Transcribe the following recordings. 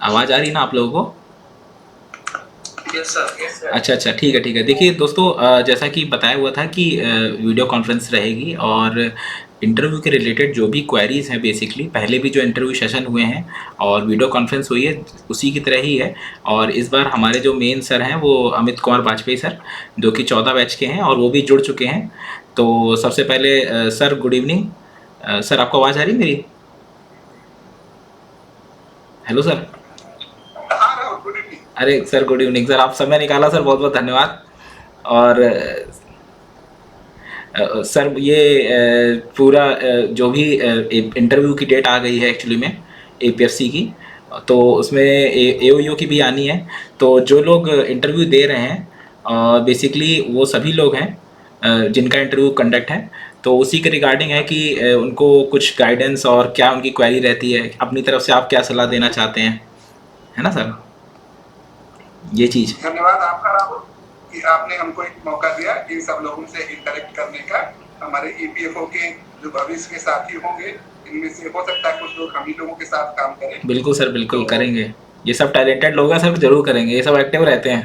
आवाज़ आ रही ना आप लोगों को? Yes sir. अच्छा अच्छा, ठीक है ठीक है। देखिए दोस्तों, जैसा कि बताया हुआ था कि वीडियो कॉन्फ्रेंस रहेगी, और इंटरव्यू के रिलेटेड जो भी क्वेरीज हैं, बेसिकली पहले भी जो इंटरव्यू सेशन हुए हैं और वीडियो कॉन्फ्रेंस हुई है, उसी की तरह ही है। और इस बार हमारे जो मेन सर हैं वो अमित कुमार वाजपेयी सर, जो कि 14 बैच के हैं और वो भी जुड़ चुके हैं। तो सबसे पहले सर गुड इवनिंग। सर आपको आवाज़ आ रही है मेरी? Hello sir. हाँ राहुल, गुड इवनिंग। अरे सर गुड इवनिंग सर, आप समय निकाला सर, बहुत बहुत धन्यवाद। और सर ये पूरा जो भी इंटरव्यू की डेट आ गई है एक्चुअली में, एपीएससी की, तो उसमें एओयू की भी आनी है। तो जो लोग इंटरव्यू दे रहे हैं बेसिकली वो सभी लोग हैं जिनका इंटरव्यू कंडक्ट है। तो उसी के रिगार्डिंग है कि उनको कुछ गाइडेंस और क्या उनकी क्वेरी रहती है, अपनी तरफ से आप क्या सलाह देना चाहते हैं, है ना सर, ये चीज़। धन्यवाद आपका राहुल कि आपने हमको एक मौका दिया इन सब लोगों से इंटरेक्ट करने का। हमारे ईपीएफओ के जो भविष्य के साथी होंगे, इनमें से हो सकता है कुछ लोग हम ही लोगों के साथ काम करें। बिल्कुल सर, बिल्कुल तो करेंगे। ये सब टैलेंटेड लोग हैं सर, जरूर करेंगे, ये सब एक्टिव रहते हैं।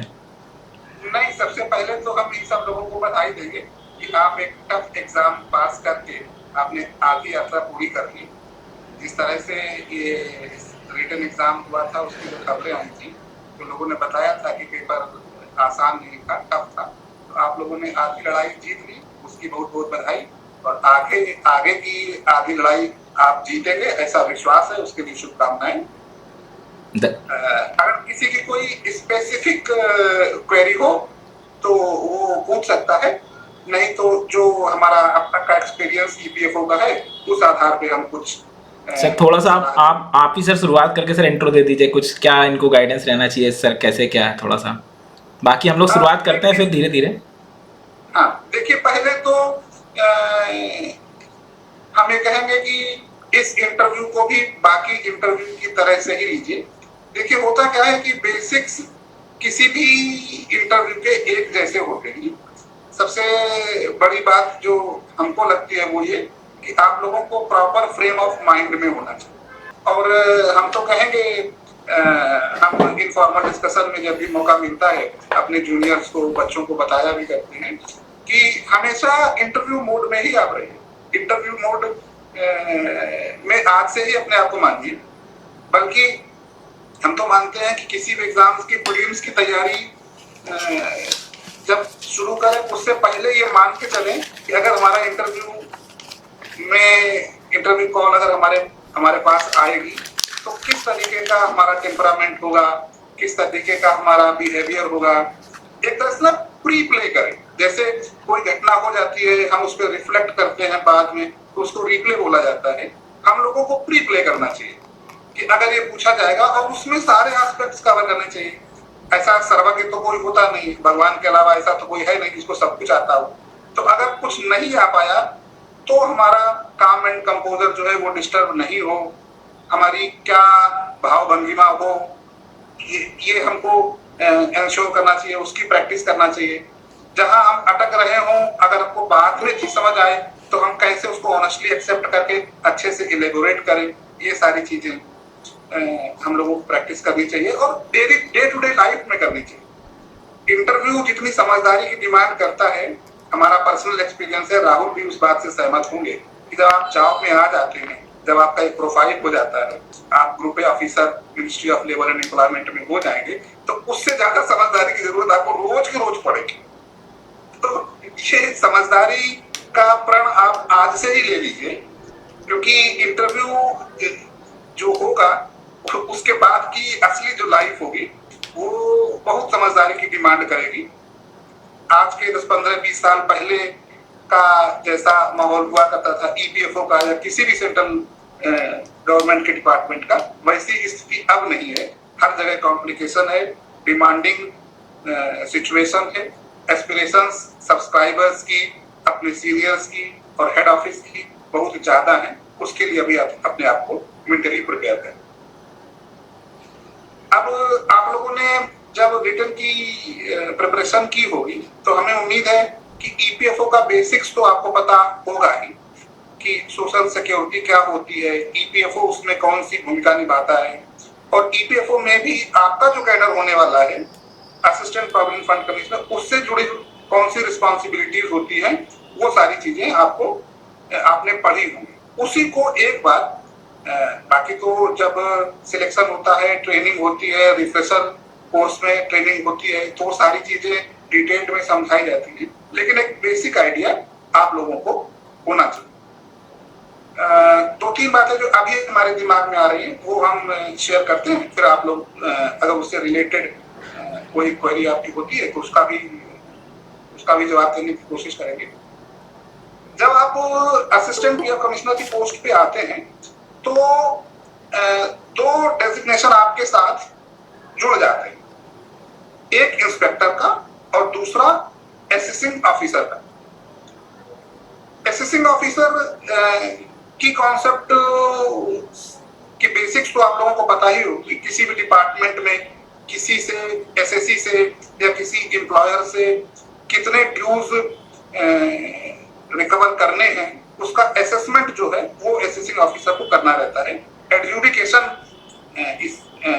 नहीं, सबसे पहले तो हम इन सब लोगों को बधाई देंगे कि आप एक टफ एग्जाम पास करके आपने आधी यात्रा पूरी कर ली। जिस तरह से ये रिटन एग्जाम हुआ था, उसकी जो खबरें आई थी, तो लोगों ने बताया था कि पेपर आसान नहीं था, टफ था। तो आप लोगों ने आधी लड़ाई जीत ली, उसकी बहुत बहुत बधाई। और आगे आगे की आधी लड़ाई आप जीतेंगे, ऐसा विश्वास है, उसके लिए शुभकामनाएं। द- अगर किसी की कोई स्पेसिफिक क्वेरी हो तो वो पूछ सकता है, नहीं तो जो हमारा अब तक का एक्सपीरियंस ईपीएफओ का है, उस आधार पे हम कुछ सर थोड़ा सा आप सलाह देंगे। आप ही सर शुरुआत करके सर इंट्रो दे दीजिए, कुछ क्या इनको गाइडेंस रहना चाहिए सर, कैसे क्या है थोड़ा सा, बाकी हम लोग शुरुआत करते हैं देखिए, फिर धीरे धीरे। हाँ देखिए, पहले तो हम ये कहेंगे कि इस इंटरव्यू को भी बाकी इंटरव्यू की तरह से ही लीजिए। देखिए, होता क्या है कि बेसिक्स किसी भी इंटरव्यू के एक जैसे होते हैं। सबसे बड़ी बात जो हमको लगती है वो ये कि आप लोगों को प्रॉपर फ्रेम ऑफ माइंड में होना चाहिए। और हम तो कहेंगे, हम इनफॉर्मल डिस्कशन में जब भी मौका मिलता है अपने जूनियर्स को, बच्चों को बताया भी करते हैं कि हमेशा इंटरव्यू मोड में ही आप रहिए। इंटरव्यू मोड में आज से ही अपने आप को मानिए। बल्कि हम तो मानते हैं कि किसी भी एग्जाम्स की, प्रीलिम्स की तैयारी जब शुरू करें, उससे पहले ये मान के चलें कि अगर हमारा इंटरव्यू कॉल अगर हमारे पास आएगी, तो किस तरीके का हमारा टेम्परामेंट होगा, किस तरीके का हमारा बिहेवियर होगा। एक तरह से ना प्री प्ले करें। जैसे कोई घटना हो जाती है, हम उस पर रिफ्लेक्ट करते हैं बाद में, तो उसको रिप्ले बोला जाता है। हम लोगों को प्री प्ले करना चाहिए कि अगर ये पूछा जाएगा, और उसमें सारे एस्पेक्ट्स कवर करने चाहिए। ऐसा सर्वज्ञ तो कोई होता नहीं, भगवान के अलावा ऐसा तो कोई है नहीं जिसको सब कुछ आता हो। तो अगर कुछ नहीं आ पाया, तो हमारा काम एंड कंपोजर जो है वो डिस्टर्ब नहीं हो, हमारी क्या भाव भंगिमा हो, ये हमको इंश्योर करना चाहिए, उसकी प्रैक्टिस करना चाहिए। जहां हम अटक रहे हों, अगर हमको बाद में चीज समझ आए, तो हम कैसे उसको ऑनेस्टली एक्सेप्ट करके अच्छे से इलेबोरेट करें, ये सारी चीजें हम लोगों को प्रैक्टिस करनी चाहिए और daily day to day life में करनी चाहिए। इंटरव्यू जितनी समझदारी की डिमांड करता है, हमारा पर्सनल एक्सपीरियंस है, राहुल भी उस बात से सहमत होंगे कि जब आप जॉब में आ जाते हैं, जब आपका एक प्रोफाइल हो जाता है, आप group A officer ministry of labour and employment में हो जाएंगे, तो उससे ज्यादा समझदारी की जरूरत आपको रोज की रोज पड़ेगी। तो ये समझदारी का प्रण आप आज से ही ले लीजिए, क्योंकि इंटरव्यू जो होगा, उसके बाद की असली जो लाइफ होगी, वो बहुत समझदारी की डिमांड करेगी। आज के 10-15-20 साल पहले का जैसा माहौल हुआ करता था ईपीएफओ का या किसी भी सेंट्रल गवर्नमेंट के डिपार्टमेंट का, वैसी स्थिति अब नहीं है। हर जगह कॉम्प्लिकेशन है, डिमांडिंग सिचुएशन है, एस्पिरेशंस सब्सक्राइबर्स की, अपने सीनियर्स की और हेड ऑफिस की बहुत ज्यादा है। उसके लिए अभी आप अपने आप को मेंटली प्रिपेयर करें। अब आप लोगों ने जब रिटर्न की प्रिपरेशन की होगी, तो हमें उम्मीद है कि ईपीएफओ का बेसिक्स तो आपको पता होगा ही कि सोशल सिक्योरिटी क्या होती है, ईपीएफओ उसमें कौन सी भूमिका निभाता है, और ईपीएफओ में भी आपका जो कैडर होने वाला है असिस्टेंट प्रोविडेंट फंड कमिश्नर, उससे जुड़ी कौन सी रिस्पॉन्सिबिलिटीज होती हैं, वो सारी चीजें आपको आपने पढ़ी होंगी। उसी को एक बार बाकी तो जब सिलेक्शन होता है, ट्रेनिंग होती है, रिफ्रेशर कोर्स में ट्रेनिंग होती है, तो सारी चीजें डिटेल्ड में समझाई जाती है, लेकिन एक बेसिक आइडिया आप लोगों को होना चाहिए। दो तीन बातें जो अभी हमारे दिमाग में आ रही है वो हम शेयर करते हैं, फिर आप लोग अगर उससे रिलेटेड कोई क्वेरी आपकी होती है तो उसका भी जवाब देने की कोशिश करेंगे। जब आप असिस्टेंट पीएफ कमिश्नर की पोस्ट पे आते हैं तो दो डेजिग्नेशन आपके साथ जुड़ जाते हैं, एक इंस्पेक्टर का और दूसरा असिस्टेंट ऑफिसर का। असिस्टेंट ऑफिसर की कॉन्सेप्ट की बेसिक्स तो आप लोगों को पता ही होगी। किसी भी डिपार्टमेंट में किसी से, एसएससी से या किसी एम्प्लॉयर से कितने ड्यूज रिकवर करने हैं, उसका असेसमेंट जो है वो असिस्टेंट ऑफिसर को करना रहता है। एडजुडिकेशन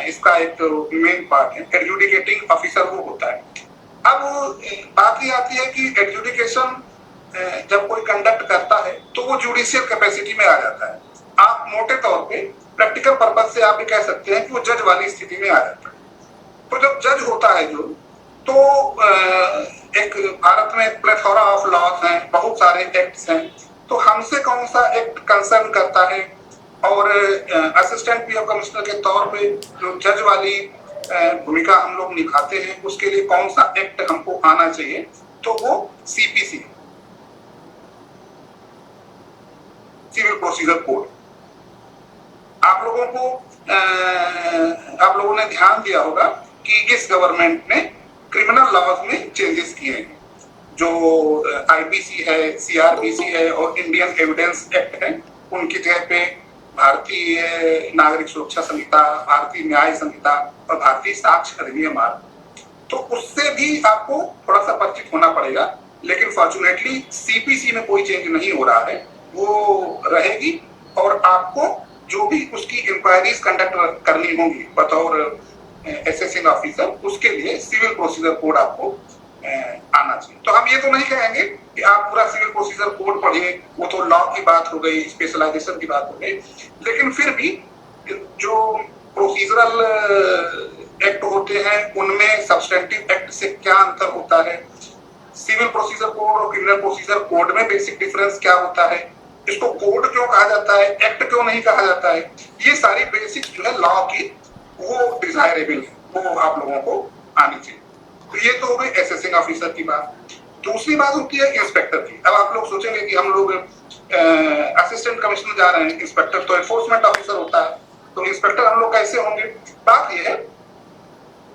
इसका एक मेन पार्ट है, एडजुडिकेटिंग ऑफिसर वो होता है। अब बात ये आती है कि एडजुडिकेशन जब कोई कंडक्ट करता है तो वो जुडिशियल कैपेसिटी में आ जाता है। आप मोटे तौर पे प्रैक्टिकल पर्पस से आप ये कह सकते हैं कि वो जज वाली स्थिति में आ जाता है। तो जब जज होता है जो, तो एक भारत में प्लेथोरा ऑफ लॉज हैं, बहुत सारे एक्ट्स हैं, तो हमसे कौन सा एक्ट कंसर्न करता है और असिस्टेंट पीएफ कमिश्नर के तौर पे जो जज वाली भूमिका हम लोग निभाते हैं, उसके लिए कौन सा एक्ट हमको आना चाहिए, तो वो सीपीसी, सिविल प्रोसीजर कोड। आप लोगों ने ध्यान दिया होगा कि इस गवर्नमेंट ने क्रिमिनल लॉज में चेंजेस किए हैं। जो आईपीसी है, सीआरपीसी है और इंडियन एविडेंस एक्ट है, उनकी जगह पे भारतीय नागरिक सुरक्षा संहिता, भारतीय न्याय संहिता और भारतीय साक्ष्य अधिनियम आ। तो उससे भी आपको थोड़ा सा परिचित होना पड़ेगा, लेकिन फॉर्चुनेटली सीपीसी में कोई चेंज नहीं हो रहा है, वो रहेगी। और आपको जो भी उसकी इंक्वायरीज कंडक्ट करनी होंगी बतौर असेसिंग ऑफिसर, उसके लिए सिविल प्रोसीजर कोड आपको आना चाहिए। तो हम ये तो नहीं कहेंगे कि आप पूरा सिविल प्रोसीजर कोड पढ़िए, वो तो लॉ की बात हो गई, स्पेशलाइजेशन की बात हो गई, लेकिन फिर भी जो प्रोसीजरल एक्ट होते हैं उनमें सब्सटेंटिव एक्ट से क्या अंतर होता है, सिविल प्रोसीजर कोड और क्रिमिनल प्रोसीजर कोड में बेसिक डिफरेंस क्या होता है, इसको कोड क्यों कहा जाता है, एक्ट क्यों नहीं कहा जाता है, ये सारी बेसिक्स जो है लॉ की वो डिजायरेबल है, वो आप लोगों को आनी चाहिए। तो ये तो हो गई असेसिंग ऑफिसर की बात। दूसरी बात होती है इंस्पेक्टर की। अब आप लोग सोचेंगे कि हम लोग असिस्टेंट कमिश्नर जा रहे हैं, इंस्पेक्टर तो एनफोर्समेंट ऑफिसर होता है, तो इंस्पेक्टर हम लोग कैसे होंगे। बात यह है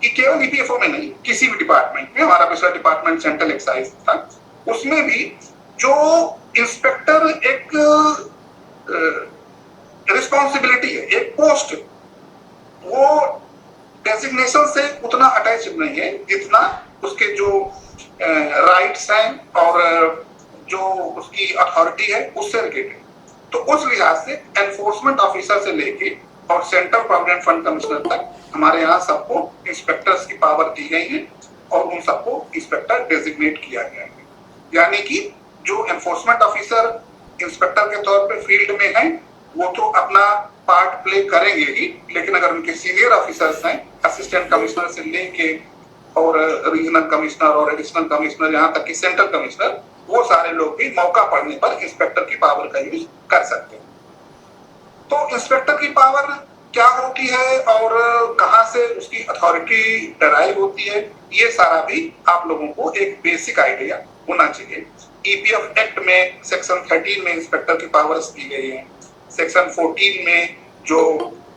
कि केवल ईपीएफओ में नहीं, किसी भी डिपार्टमेंट में, हमारा पिछला डिपार्टमेंट सेंट्रल एक्साइज था, उसमें भी जो इंस्पेक्टर एक रिस्पॉन्सिबिलिटी है, एक पोस्ट, वो डेजिग्नेशन से उतना अटैच नहीं है जितना उसके जो राइट्स हैं और जो उसकी अथॉरिटी है उससे रिलेटेड। तो उस लिहाज से एनफोर्समेंट ऑफिसर से लेके और सेंट्रल प्रोविडेंट फंड कमिश्नर तक हमारे यहाँ सबको इंस्पेक्टर्स की पावर दी गई है और उन सबको इंस्पेक्टर डेजिग्नेट किया गया है। यानी कि जो एनफोर्समेंट ऑफिसर इंस्पेक्टर के तौर पे फील्ड में है वो तो अपना पार्ट प्ले करेंगे ही, लेकिन अगर उनके सीनियर ऑफिसर्स हैं, असिस्टेंट कमिश्नर से लेके और रीजनल कमिश्नर और एडिशनल कमिश्नर, यहाँ तक कि सेंट्रल कमिश्नर, वो सारे लोग भी मौका पड़ने पर इंस्पेक्टर की पावर का यूज कर सकते हैं। तो इंस्पेक्टर की पावर क्या होती है और कहाँ से उसकी अथॉरिटी डराइव होती है, ये सारा भी आप लोगों को एक बेसिक आइडिया होना चाहिए। ईपीएफ एक्ट में सेक्शन 13 में इंस्पेक्टर की पावर्स दी गई है, सेक्शन 14 में जो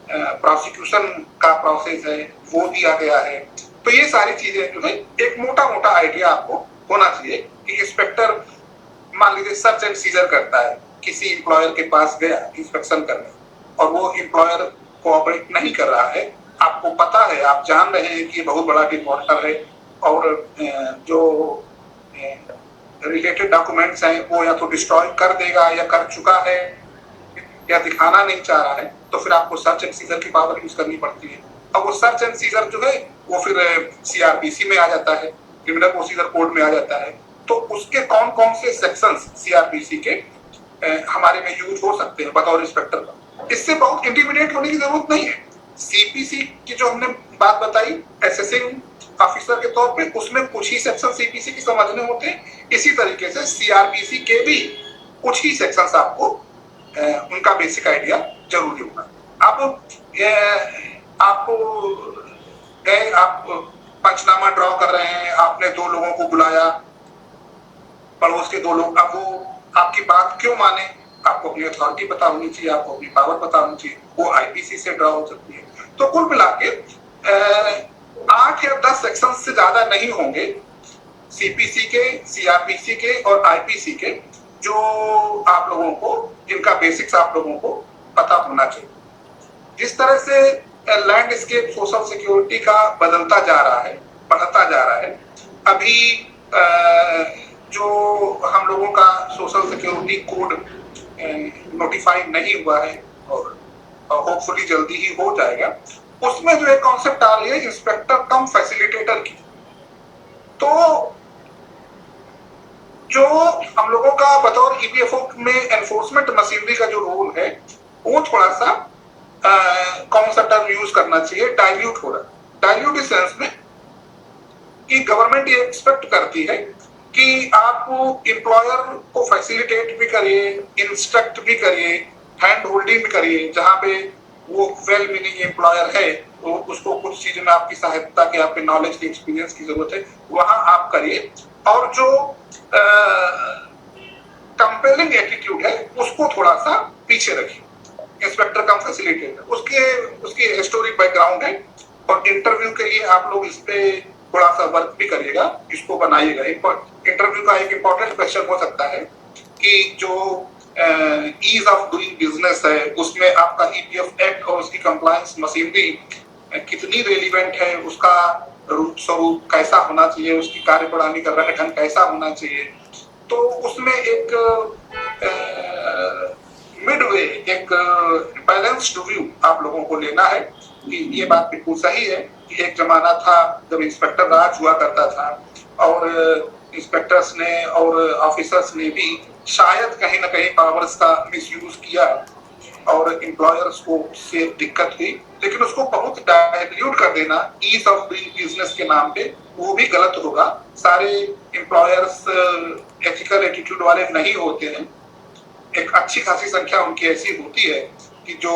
प्रोसिक्यूशन का प्रोसेस है वो दिया गया है। तो ये सारी चीजें जो है एक मोटा मोटा आइडिया आपको होना चाहिए कि इंस्पेक्टर मान लीजिए सर्च एंड सीजर करता है, किसी एम्प्लॉयर के पास गया इंस्पेक्शन करने और वो एम्प्लॉयर कोऑपरेट नहीं कर रहा है, आपको पता है, आप जान रहे हैं कि ये बहुत बड़ा डिफॉल्टर है और जो रिलेटेड डॉक्यूमेंट्स हैं वो या तो डिस्ट्रॉय कर देगा या कर चुका है या दिखाना नहीं चाह रहा है, तो फिर आपको सर्च एंड सीजर की पावर यूज करनी पड़ती है। अब वो सर्च एंड सीजर जो है वो फिर सीआरपीसी में आ जाता है, क्रिमिनल प्रोसीजर कोड में आ जाता है। तो उसके कौन कौन से सेक्शंस सीआरपीसी के हमारे में यूज हो सकते हैं बतौर इंस्पेक्टर का, इससे बहुत इंटिमिडेट होने की जरूरत नहीं है। सीपीसी की जो हमने बात बताई असेसिंग ऑफिसर के तौर पे, उसमें कुछ ही सेक्शन सीपीसी के समझने होते हैं। इसी तरीके से सीआरपीसी के भी कुछ ही सेक्शंस आपको उनका बेसिक आइडिया जरूरी होगा। अब आप गए, आप पंचनामा ड्रॉ कर रहे हैं, आपने 2 लोगों को बुलाया, पड़ोस के 2 लोग, अब वो आपकी बात क्यों माने, आपको अपनी अथॉरिटी पता होनी चाहिए, आपको अपनी पावर पता होनी चाहिए, वो आईपीसी से ड्रॉ हो सकती है। तो कुल मिला के 8 या 10 सेक्शन से ज्यादा नहीं होंगे सीपीसी के, सीआरपीसी के और आईपीसी के, जो आप लोगों को, जिनका बेसिक्स आप लोगों को पता होना चाहिए। जिस तरह से लैंडस्केप सोशल सिक्योरिटी का बदलता जा रहा है, बढ़ता जा रहा है, अभी जो हम लोगों का सोशल सिक्योरिटी कोड नोटिफाई नहीं हुआ है और होपफुली जल्दी ही हो जाएगा, उसमें जो एक कॉन्सेप्ट आ रही है इंस्पेक्टर कम फैसिलिटेटर की। तो जो हम लोगों का बतौर ईपीएफओ में एनफोर्समेंट मशीनरी का जो रोल है, वो थोड़ा सा कौन सा टर्म यूज करना चाहिए, डाइल्यूट हो रहा है। डाइल्यूट इस सेंस में कि गवर्नमेंट ये एक्सपेक्ट करती है कि आप एम्प्लॉयर को फैसिलिटेट भी करिए, इंस्ट्रक्ट भी करिए, हैंड होल्डिंग भी करिए, जहां पे वो वेल मीनिंग एम्प्लॉयर है तो उसको कुछ चीज में आपकी सहायता की, आपके नॉलेज की, एक्सपीरियंस की जरूरत है, वहां आप करिए। और जो कंपेलिंग एटीट्यूड है उसको थोड़ा सा पीछे रखिए। इंस्पेक्टर कम फैसिलिटेटर, उसकी हिस्टोरिक बैकग्राउंड है और इंटरव्यू के लिए आप लोग इस पे थोड़ा सा वर्क भी करिएगा, इसको बनाइएगा। इंटरव्यू का एक इम्पोर्टेंट क्वेश्चन हो सकता है कि जो ईज ऑफ डूइंग बिजनेस है, उसमें आपका ईपीएफ एक्ट और उसकी कंप्लायंस मशीनरी कितनी रेलिवेंट है, उसका रूप स्वरूप कैसा होना चाहिए, उसकी कार्यप्रणाली का गठन कैसा होना चाहिए। तो उसमें एक मिडवे, एक बैलेंस्ड व्यू आप लोगों को लेना है। ये बात बिल्कुल सही है कि एक जमाना था जब इंस्पेक्टर राज हुआ करता था और इंस्पेक्टर्स ने और ऑफिसर्स ने भी शायद कहीं ना कहीं पावर्स का मिसयूज किया और एम्प्लॉयर्स को उससे दिक्कत हुई, लेकिन उसको बहुत डाइल्यूट कर देना ईज ऑफ डूइंग बिजनेस के नाम पे, वो भी गलत होगा। सारे एम्प्लॉयर्स एथिकल एटीट्यूड वाले नहीं होते हैं। एक अच्छी खासी संख्या उनकी ऐसी होती है कि जो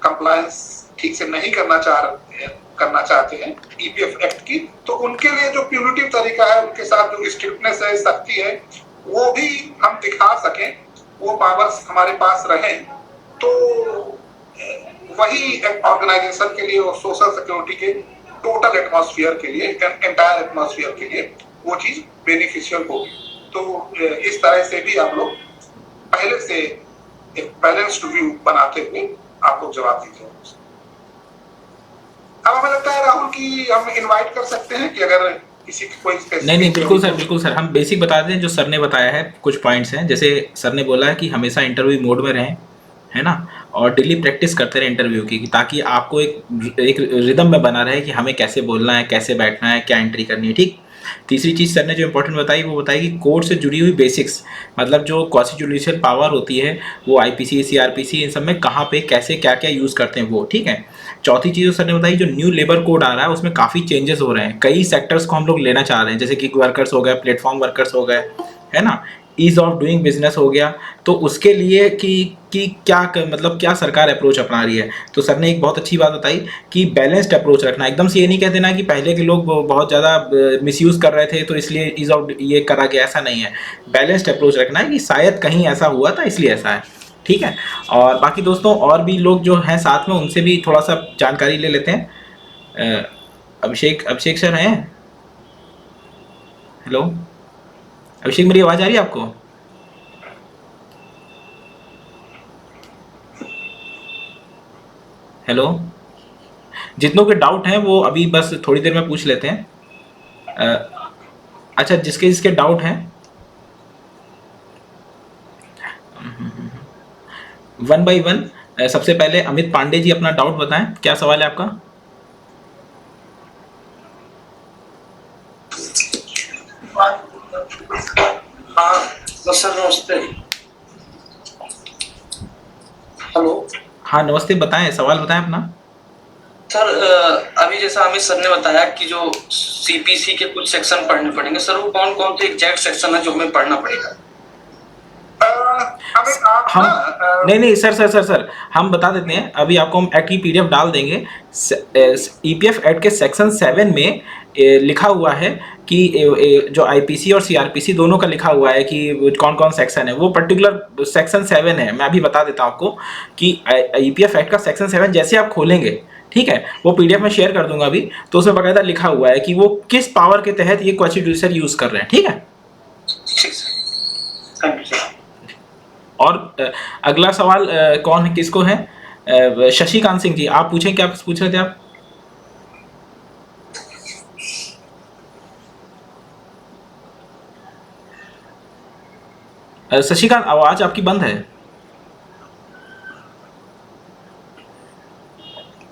कंप्लायंस ठीक से नहीं करना चाहते हैं ईपीएफ एक्ट की, तो उनके लिए जो प्यूनिटिव तरीका है, उनके साथ जो स्ट्रिक्टनेस है, सख्ती है, वो भी हम दिखा सकें, वो पावर्स हमारे पास रहें, तो वही एक ऑर्गेनाइजेशन के लिए और सोशल सिक्योरिटी के टोटल एटमॉस्फेयर के लिए, एंटायर एटमॉस्फेयर के लिए वो चीज बेनिफिशियल होगी। तो इस तरह से भी आप लोग पहले से एक बैलेंस्ड व्यू बनाते हुए आप लोग जवाब दीजिए। अब हमें लगता है राहुल कि हम इनवाइट कर सकते हैं कि अगर किसी की कोई नहीं, बिल्कुल सर, हम बेसिक बता दें जो सर ने बताया है। कुछ पॉइंट्स हैं, जैसे सर ने बोला है कि हमेशा इंटरव्यू मोड में रहें, है ना, और डेली प्रैक्टिस करते रहे इंटरव्यू की, ताकि आपको एक रिदम में बना रहे कि हमें कैसे बोलना है, कैसे बैठना है, क्या एंट्री करनी है। ठीक। तीसरी चीज़ सर ने जो इम्पोर्टेंट बताई वो बताई कि कोर्ट से जुड़ी हुई बेसिक्स, मतलब जो क्वासी जुडिशियल पावर होती है वो आईपीसी, सीआरपीसी, इन सब में कहाँ पे कैसे क्या क्या यूज़ करते हैं वो। ठीक है। चौथी चीज़ सर ने बताई, जो न्यू लेबर कोड आ रहा है उसमें काफ़ी चेंजेस हो रहे हैं, कई सेक्टर्स को हम लोग लेना चाह रहे हैं, जैसे कि वर्कर्स हो गए, प्लेटफॉर्म वर्कर्स हो गए, है ना, ईज ऑफ डूइंग बिजनेस हो गया। तो उसके लिए कि क्या मतलब क्या सरकार अप्रोच अपना रही है। तो सर ने एक बहुत अच्छी बात बताई कि बैलेंस्ड अप्रोच रखना, एकदम से ये नहीं कह देना कि पहले के लोग बहुत ज़्यादा मिसयूज़ कर रहे थे तो इसलिए ईज ऑफ ये करा गया, ऐसा नहीं है। बैलेंस्ड अप्रोच रखना है कि शायद कहीं ऐसा हुआ था इसलिए ऐसा है। ठीक है। और बाकी दोस्तों और भी लोग जो हैं साथ में, उनसे भी थोड़ा सा जानकारी ले लेते हैं। अभिषेक सर हैं? हेलो अभिषेक, मेरी आवाज़ आ रही है आपको? हेलो, जितनों के डाउट हैं वो अभी बस थोड़ी देर में पूछ लेते हैं। अच्छा, जिसके डाउट हैं 1 by 1 सबसे पहले अमित पांडे जी अपना डाउट बताएं, क्या सवाल है आपका? हाँ तो सर नमस्ते। हेलो हाँ नमस्ते, बताएं सवाल बताएं अपना। सर, अभी जैसा अमित सर ने बताया कि जो सीपीसी के कुछ सेक्शन पढ़ने पड़ेंगे, सर वो कौन कौन से एग्जैक्ट सेक्शन है जो हमें पढ़ना पड़ेगा? अमित आप हम ना नहीं सर, हम बता देते हैं। अभी आपको हम एक्ट की पीडीएफ डाल देंगे। ईपीएफ एक्ट के सेक्शन 7 में लिखा हुआ है कि जो आईपीसी और सीआरपीसी दोनों का लिखा हुआ है कि कौन कौन सेक्शन है। वो पर्टिकुलर सेक्शन 7 है। मैं अभी बता देता हूं आपको कि ईपीएफ एक्ट का सेक्शन 7 जैसे आप खोलेंगे, ठीक है, वो पीडीएफ में शेयर कर दूंगा अभी, तो उसमें बकायदा लिखा हुआ है कि वो किस पावर के तहत ये क्वेश्चन यूज कर रहे हैं, ठीक है। ठीक सर, थैंक यू सर। और अगला सवाल कौन है, किसको है? शशिकांत सिंह जी, आप पूछें, क्या पूछ रहे थे आप? शशिकांत, आवाज आपकी बंद है।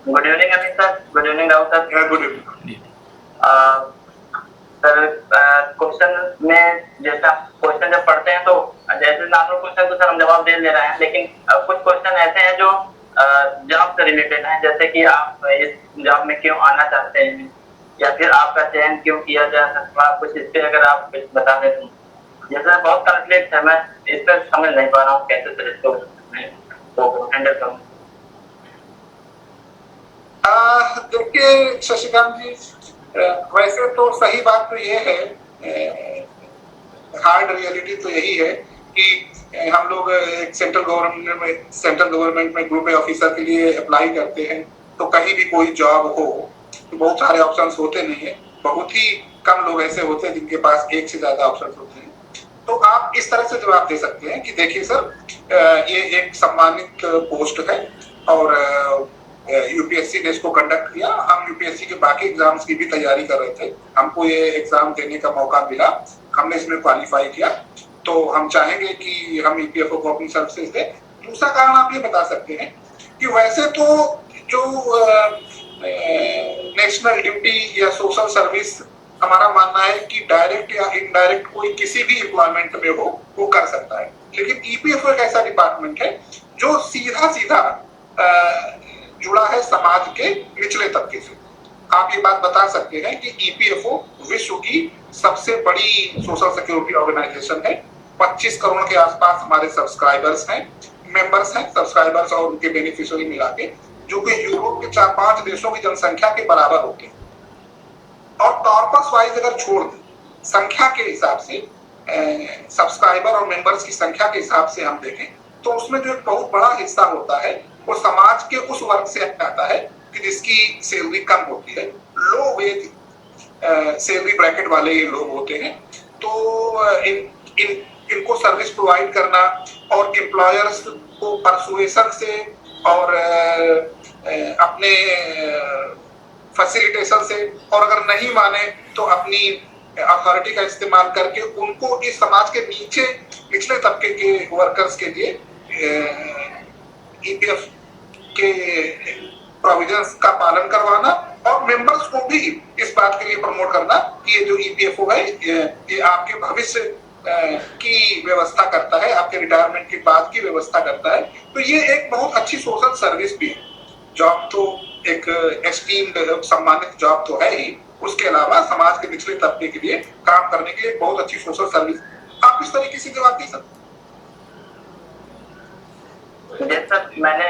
Good evening Amit sir, good evening Rahul sir. Good evening. Sir question में जैसा क्वेश्चन जब पढ़ते हैं तो जैसे नॉर्मल क्वेश्चन तो सर हम जवाब दे रहे हैं, लेकिन कुछ क्वेश्चन ऐसे हैं जो जॉब से रिलेटेड हैं, जैसे कि आप इस जॉब में क्यों आना चाहते हैं या फिर आपका चयन क्यों किया जा सकता है, कुछ इस पे अगर आप कुछ बता दें तो। जैसे बहुत कॉन्फ्लिक्ट है, मैं इस पर समझ नहीं पा रहा हूँ कैसे सर इसको मैं हैंडल करूँ। देखिए शशिकांत जी, वैसे तो सही बात तो ये है, हार्ड रियलिटी तो यही है कि हम लोग एक सेंट्रल गवर्नमेंट में ग्रुप ए ऑफिसर के लिए अप्लाई करते हैं, तो कहीं भी कोई जॉब हो तो बहुत सारे ऑप्शंस होते नहीं है। बहुत ही कम लोग ऐसे होते हैं जिनके पास एक से ज्यादा ऑप्शंस होते हैं। तो आप इस तरह से जवाब दे सकते हैं कि देखिए सर, ये एक सम्मानित पोस्ट है और यूपीएससी ने इसको कंडक्ट किया। हम यूपीएससी के बाकी एग्जाम्स की भी तैयारी कर रहे थे, हमको ये एग्जाम देने का मौका मिला, हमने इसमें क्वालिफाई किया, तो हम चाहेंगे कि हम ईपीएफओ को अपनी सर्विसेज दें। दूसरा कारण आप ये बता सकते हैं कि वैसे तो जो नेशनल ड्यूटी या सोशल सर्विस, हमारा मानना है कि डायरेक्ट या इनडायरेक्ट कोई किसी भी एम्प्लॉयमेंट में हो वो कर सकता है, लेकिन ईपीएफओ एक ऐसा डिपार्टमेंट है जो सीधा सीधा जुड़ा है समाज के निचले तबके से। आप ये बात बता सकते हैं कि ईपीएफओ विश्व की सबसे बड़ी सोशल सिक्योरिटी ऑर्गेनाइजेशन है। 25 करोड़ के आसपास हमारे सब्सक्राइबर्स हैं, मेंबर्स हैं, सब्सक्राइबर्स और उनके बेनिफिशियरी मिला के, जो कि यूरोप के 4-5 देशों की जनसंख्या के बराबर होते हैं। और कॉर्पस वाइज अगर छोड़ दें, संख्या के हिसाब से, सब्सक्राइबर और मेंबर्स की संख्या के हिसाब से हम देखें तो उसमें जो एक बहुत बड़ा हिस्सा होता है वो समाज के उस वर्ग से आता है कि जिसकी सैलरी कम होती है, लो वेज सैलरी ब्रैकेट वाले ये लोग होते हैं। तो इनको सर्विस प्रोवाइड करना और एम्प्लॉयर्स को परसुएशन से और अपने फैसिलिटेशन से, और अगर नहीं माने तो अपनी अथॉरिटी का इस्तेमाल करके उनको इस समाज के निचले तबके के वर्कर्स के लिए ईपीएफ के प्रोविजंस का पालन करवाना और मेंबर्स को भी इस बात के लिए प्रमोट करना कि ये जो ईपीएफओ है ये आपके भविष्य की व्यवस्था करता है, आपके रिटायरमेंट के बाद की व्यवस्था करता है। तो ये एक बहुत अच्छी सोशल सर्विस भी है। जॉब तो एक एस्टीम्ड सम्मानित जॉब तो है ही, उसके अलावा समाज के निचले तबके के लिए काम करने के लिए बहुत अच्छी सोशल सर्विस। आप इस तरीके से जवाब दे सकते। सर मैंने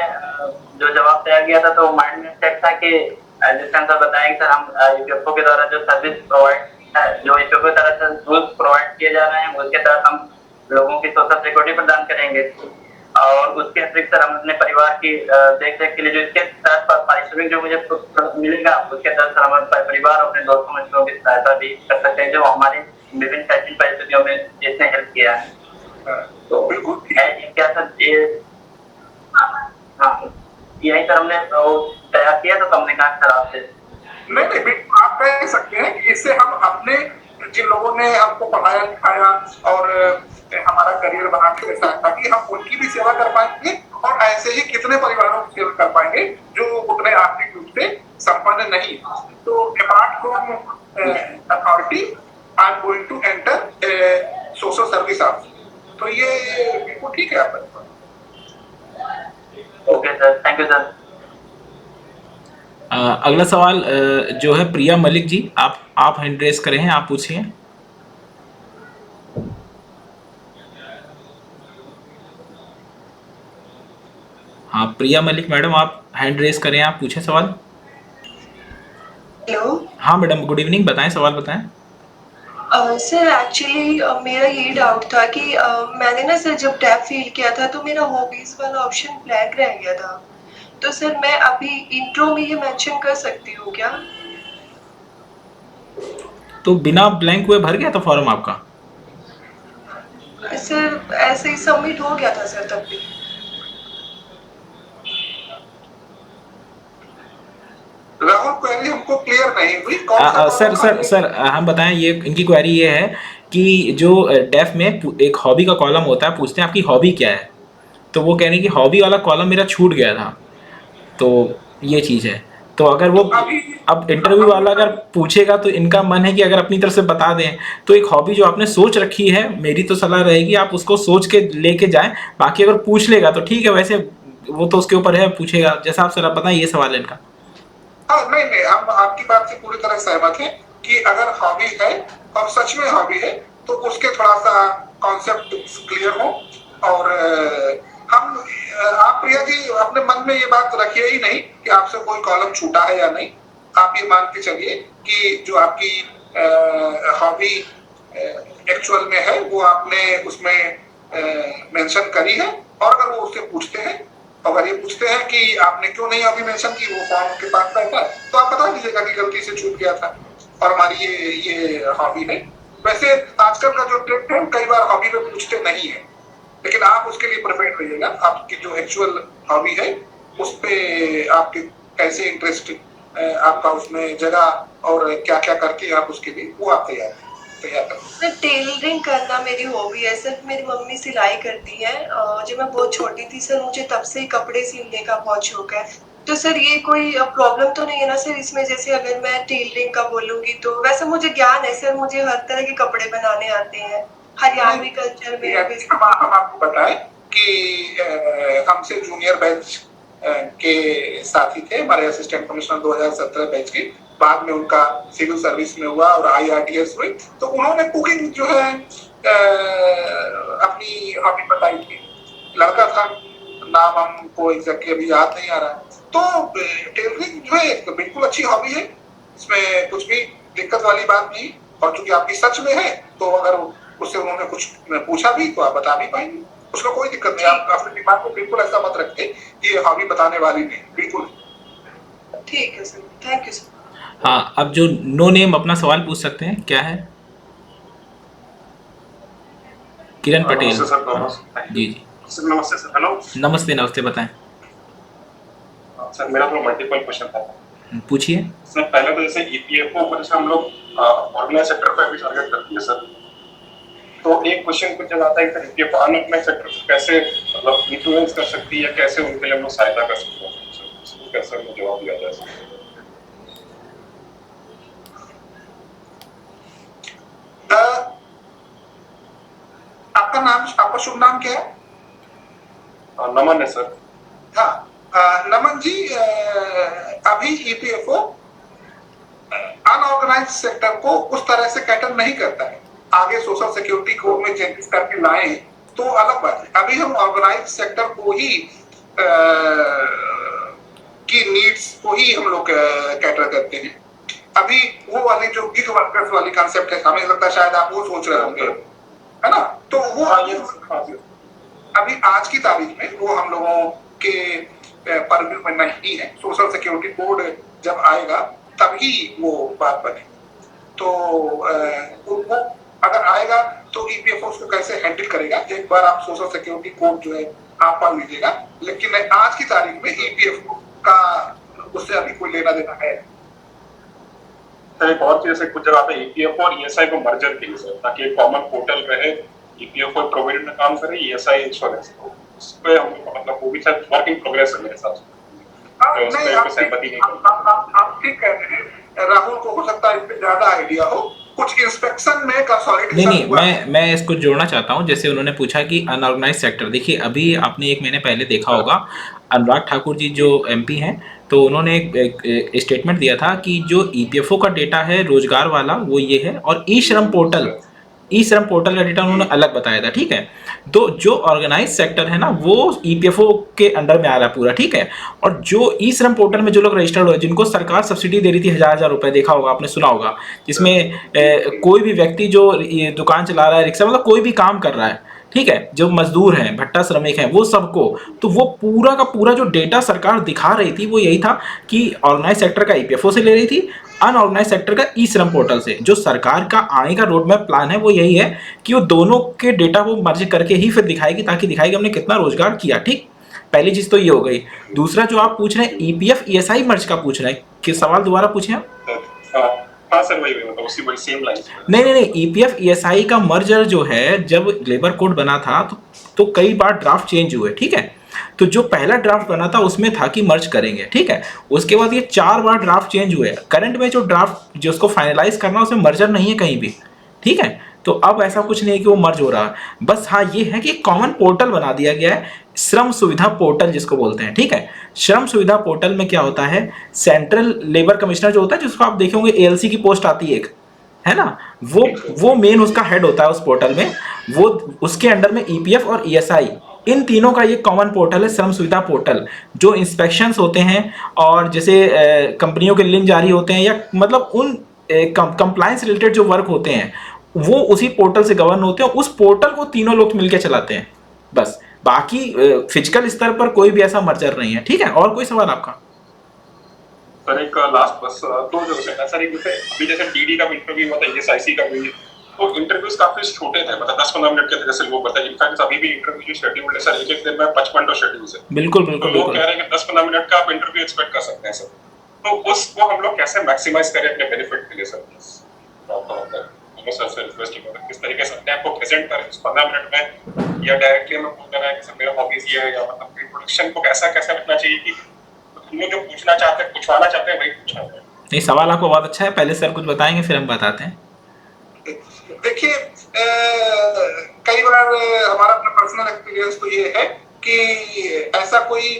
जो जवाब तैयार किया था तो माइंड में सेट था कि जिसका सर बताया कि सर हम ईपीएफओ के द्वारा जो सर्विस प्रोवाइड, जो ईपीएफओ की तरफ से रूल्स प्रोवाइड किए जा रहे हैं उसके तहत हम लोगों की सोशल सिक्योरिटी प्रदान करेंगे, और उसके अतिरिक्त सर हम अपने परिवार की देख रेख के लिए जो इसके तहत पारिश्रमिक जो मुझे मिलेगा उसके तहत सर हम अपने परिवार और अपने दोस्तों मित्रों की सहायता भी कर सकते हैं जो हमारी विभिन्न कठिन परिस्थितियों में जिसने हेल्प किया है। तो बिल्कुल क्या सर ये, हाँ यही सर हमने तैयार किया था, तो हमने कहा सर आपसे। नहीं, आप कह सकते हैं कि इससे हम अपने जिन लोगों ने हमको पढ़ाया लिखाया और हमारा करियर बनाने के साथ ताकि हम उनकी भी सेवा कर पाएंगे और ऐसे ही कितने परिवारों को सेव कर पाएंगे जो उतने आर्थिक रूप से संपन्न नहीं। तो apart from authority I am going to enter social service also. तो ये बिल्कुल ठीक है आपका। Okay sir, thank you sir. अगला सवाल जो है प्रिया मलिक जी, आप हैंड रेस करे हैं, आप पूछिए। हाँ प्रिया मलिक मैडम, आप हैंड रेस करें, आप पूछें सवाल। हेलो हाँ मैडम, गुड इवनिंग, बताएं, सवाल बताएं। सर एक्चुअली मेरा ये डाउट था कि मैंने ना सर जब टैब फिल किया था तो मेरा हॉबीज वाला ऑप्शन ब्लैंक रह गया था। तो सर मैं अभी इंट्रो में ये मेंशन कर सकती हूँ क्या? तो बिना ब्लैंक हुए भर गया था फॉर्म आपका? सर ऐसे ही सबमिट हो गया था सर तब भी। राहुल, क्वेरी हमको क्लियर नहीं हुई। सर हम बताएं, ये इनकी क्वेरी ये है कि जो डेफ में एक हॉबी का कॉलम होता है, पूछते हैं आपकी हॉबी क्या है, तो वो कह रहे हैं कि हॉबी वाला कॉलम मेरा छूट गया था। तो ये चीज़ है। तो अगर वो अब इंटरव्यू वाला अगर पूछेगा तो इनका मन है कि अगर अपनी तरफ से बता दें, तो एक हॉबी जो आपने सोच रखी है, मेरी तो सलाह रहेगी आप उसको सोच के लेके जाएं। बाकी अगर पूछ लेगा तो ठीक है, वैसे वो तो उसके ऊपर है, पूछेगा जैसा आप सर बताएं। ये सवाल है इनका। हाँ, नहीं, हम आपकी बात से पूरी तरह सहमत हैं कि अगर हॉबी है और सच में हॉबी है तो उसके थोड़ा सा कॉन्सेप्ट क्लियर हो। और हम आप प्रिया जी अपने मन में ये बात रखिए ही नहीं कि आपसे कोई कॉलम छूटा है या नहीं। आप ये मान के चलिए कि जो आपकी हॉबी एक्चुअल में है वो आपने उसमें मेंशन करी है। और अगर वो उससे पूछते हैं, अगर ये पूछते हैं कि आपने क्यों नहीं अभी मेंशन की, वो फॉर्म के पास रहता है, तो आप बता दीजिएगा कि गलती से छूट गया था और हमारी ये हॉबी है। वैसे आजकल का जो ट्रेंड है, कई बार हॉबी में पूछते नहीं है, लेकिन आप उसके लिए प्रिपेयर रहिएगा। आपकी जो एक्चुअल हॉबी है उस पे आपके कैसे इंटरेस्ट आपका उसमें जगह और क्या क्या करके आप उसके लिए वो आप तैयार सर टेलरिंग करना मेरी हॉबी है सर। मेरी मम्मी सिलाई करती है। जब मैं बहुत छोटी थी सर, मुझे तब से ही कपड़े सिलने का बहुत शौक है। तो सर ये कोई प्रॉब्लम तो नहीं है ना सर इसमें? जैसे अगर मैं टेलरिंग का बोलूंगी तो वैसे मुझे ज्ञान है सर, मुझे हर तरह के कपड़े बनाने आते हैं हरियाणवी कल्चर में। हम आपको बताएं कि हमसे जूनियर बैच के साथी थे, हमारे असिस्टेंट कमिश्नर 2017 बैच के। बाद में उनका सिविल सर्विस में हुआ और IRTS हुई। तो उन्होंने कुकिंग जो है अपनी हॉबी बताई थी। लड़का था, नाम हमको एग्जैक्टली अभी याद नहीं आ रहा। तो टेलरिंग जो है बिल्कुल अच्छी हॉबी है, इसमें कुछ भी दिक्कत वाली बात नहीं। और चूंकि आपकी सच में है तो अगर उससे उन्होंने कुछ पूछा भी तो आप बता भी पाएंगे, उसका कोई दिक्कत नहीं। आप अपने दिमाग में बिल्कुल ऐसा मत रखते कि ये हॉबी बताने वाली नहीं, बिल्कुल। ठीक है सर, थैंक यू सर। हाँ, अब जो नो नेम अपना सवाल पूछ सकते हैं, क्या है? किरण पटेल जी जी सर। नमस्ते सर। हेलो, नमस्ते नमस्ते, बताएं सर। मेरा तो मल्टीपल क्वेश्चन था। पूछिए सर, पहले तो जैसे EPFO पर जैसे हम लोग ऑर्गेनाइज सेक्टर पर भी टारगेट करते हैं सर, तो एक क्वेश्चन कुछ जब आता है कि EPFO अनऑर्गेनाइज सेक्टर को कैसे मतलब इन्फ्लुएंस कर सकती है, कैसे उनके लिए हम लोग सहायता कर सकते हैं सर, इसको कैसे हमें जवाब दिया जाए सर? आपका नाम, आपका शुभ नाम क्या है? नमन है सर। हाँ, नमन जी, अभी EPFO अनऑर्गेनाइज सेक्टर को उस तरह से कैटर नहीं करता है। आगे सोशल सिक्योरिटी कोड में चेंजेस करके लाए तो अलग बात है। अभी हम ऑर्गेनाइज सेक्टर को ही की नीड्स को ही हम लोग कैटर करते हैं। अभी वो वाली जो गिग वर्कर्स वाली कॉन्सेप्ट है, हमें लगता है शायद आप वो सोच रहे होंगे, है ना? तो वो अभी आज की तारीख में वो हम लोगों के परव्यू में नहीं है। सोशल सिक्योरिटी कोड जब आएगा तभी वो बात बने। तो वो अगर आएगा तो EPFO उसको कैसे हैंडल करेगा, एक बार आप सोशल सिक्योरिटी कोड जो है आप पढ़ लीजिएगा। लेकिन आज की तारीख में EPFO का उससे अभी कोई लेना देना है। सर, एक और चीज, कुछ जगह पे EPFO और ESI को मर्जर कीजिए सर, ताकि एक कॉमन पोर्टल रहे। EPFO प्रोविडेंट में काम करे, ESI इंश्योरेंस को, उस पे हम मतलब वो भी शायद वर्क इन प्रोग्रेस है मेरे हिसाब से। तो उस नहीं, पे आप कोई सहमति नहीं आप ठीक कह रहे हैं। राहुल को हो सकता है इस पे ज्यादा आइडिया हो। कुछ इंस्पेक्शन में नहीं कंसोलिडेशन नहीं, हुआ है। मैं इसको जोड़ना चाहता हूँ। जैसे उन्होंने पूछा कि अनऑर्गेनाइज सेक्टर, देखिए अभी आपने एक महीने पहले देखा होगा अनुराग ठाकुर जी जो एमपी हैं, तो उन्होंने एक स्टेटमेंट दिया था कि जो ईपीएफओ का डेटा है रोजगार वाला वो ये है, और ई श्रम पोर्टल का डेटा उन्होंने अलग बताया था, ठीक है। तो जो ऑर्गेनाइज सेक्टर है ना वो ईपीएफओ के अंडर में आ रहा है पूरा, ठीक है। और जो ई श्रम पोर्टल में जो लोग रजिस्टर्ड हुए, जिनको सरकार सब्सिडी दे रही थी 1000 रुपए, देखा होगा आपने, सुना होगा, जिसमें कोई भी व्यक्ति जो ये दुकान चला रहा है, रिक्शा, मतलब कोई भी काम कर रहा है, ठीक है, जो मजदूर हैं, भट्टा श्रमिक हैं, वो सबको, तो वो पूरा का पूरा जो डेटा सरकार दिखा रही थी वो यही था कि ऑर्गेनाइज सेक्टर का ईपीएफओ से ले रही थी, अनऑर्गेनाइज सेक्टर का ई श्रम पोर्टल से। जो सरकार का आने का रोड मैप प्लान है वो यही है कि वो दोनों के डेटा को मर्ज करके ही फिर दिखाएगी, ताकि दिखाएगी हमने कितना रोजगार किया, ठीक। पहली चीज तो ये हो गई। दूसरा जो आप पूछ रहे हैं ईपीएफ ईएसआई मर्ज का पूछ रहे हैं, कि सवाल दोबारा पूछे आप। हाँ सर, वही मतलब उसी वही सेम लाइन। नहीं, ईपीएफ ईएसआई का मर्जर जो है, जब लेबर कोड बना था तो कई बार ड्राफ्ट चेंज हुए, ठीक है। तो जो पहला ड्राफ्ट बना था उसमें था कि मर्ज करेंगे, ठीक है। उसके बाद ये 4 बार ड्राफ्ट चेंज हुए। करंट में जो ड्राफ्ट जो उसको फाइनलाइज करना उसमें मर्जर नहीं है कहीं भी, ठीक है। तो अब ऐसा कुछ नहीं है कि वो मर्ज हो रहा है। बस हाँ ये है कि कॉमन पोर्टल बना दिया गया है, श्रम सुविधा पोर्टल जिसको बोलते हैं, ठीक है। श्रम सुविधा पोर्टल में क्या होता है, सेंट्रल लेबर कमिश्नर जो होता है, जिसको आप देखे होंगे एएलसी की पोस्ट आती है एक, है ना, वो मेन उसका हेड होता है उस पोर्टल में। वो उसके अंडर में ईपीएफ और ईएसआई, इन तीनों का ये कॉमन पोर्टल है, श्रम सुविधा पोर्टल। जो इंस्पेक्शंस होते हैं और जैसे कंपनियों के लिंक जारी होते हैं, या मतलब उन कंप्लायंस रिलेटेड जो वर्क होते हैं वो उसी पोर्टल से गवर्न होते हैं। उस पोर्टल को तीनों लोग मिलकर चलाते हैं बस। बाकी फिजिकल स्तर पर कोई भी ऐसा मर्जर नहीं है, ठीक है। और कोई सवाल आपका? सर एक लास्ट बस दो जो सर, एक अभी जैसे डीडी का इंटरव्यू हुआ था, ईएसआईसी का भी, तो इंटरव्यूज काफी छोटे थे, मतलब 10-15 मिनट के थे, जैसे वो बताइए। इनफैक्ट अभी भी इंटरव्यू जो शेड्यूल है सर, एक दिन में 55 शेड्यूल है। बिल्कुल तो लोग कह रहे हैं कि 10-15 मिनट का आप इंटरव्यू एक्सपेक्ट कर सकते हैं सर। तो उसको हम लोग कैसे मैक्सिमाइज करें अपने बेनिफिट के लिए सर? सर रिक्वेस्ट किस तरीके से अपने आप को प्रेजेंट करें 15 मिनट में, या डायरेक्टली हमें बोल देना है कि सर मेरा हॉबीज ये है, या मतलब इंट्रोडक्शन को कैसा रखना चाहिए कि हम लोग जो पूछना चाहते हैं, पूछवाना चाहते हैं, वही पूछना है। नहीं, सवाल आपको बहुत अच्छा है। पहले सर कुछ बताएंगे फिर हम बताते हैं। देखिए, कई बार हमारा अपना पर्सनल एक्सपीरियंस तो ये है कि ऐसा कोई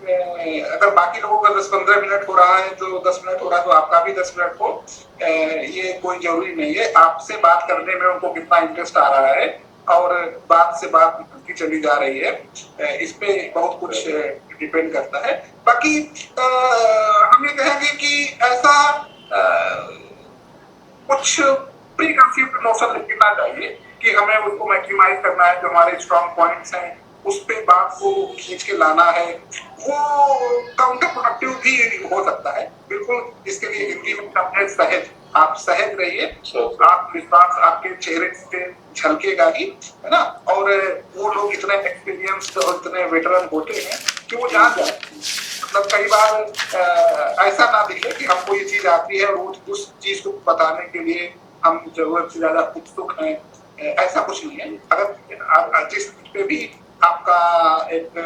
अगर बाकी लोगों का 10-15 मिनट हो रहा है तो 10 मिनट हो रहा है, तो आपका भी 10 मिनट हो, ये कोई जरूरी नहीं है। आपसे बात करने में उनको कितना इंटरेस्ट आ रहा है और बात से बात की चली जा रही है, इस पे बहुत कुछ डिपेंड करता है। बाकी हम ये कहेंगे कि ऐसा कुछ प्री कंसीव्ड नोशन लिखना चाहिए कि हमें उसको मैक्सिमाइज करना है, जो हमारे स्ट्रॉन्ग पॉइंट्स हैं उस पे बात को खींच के लाना है। वो काउंटर प्रोडक्टिव भी हो सकता है, बिल्कुल। इसके लिए हिंदी में अपने सहज, आप सहज रहिए, आत्मविश्वास आपके चेहरे से झलकेगा ही, है ना। और वो लोग इतने एक्सपीरियंस्ड और इतने वेटरन होते हैं कि वो जान जाते हैं। मतलब कई बार ऐसा ना दिखे कि हमको ये चीज आती है और उस चीज को बताने के लिए हम जरूरत से ज्यादा उत्सुक हैं, ऐसा कुछ नहीं है। अगर जिस पे भी आपका एक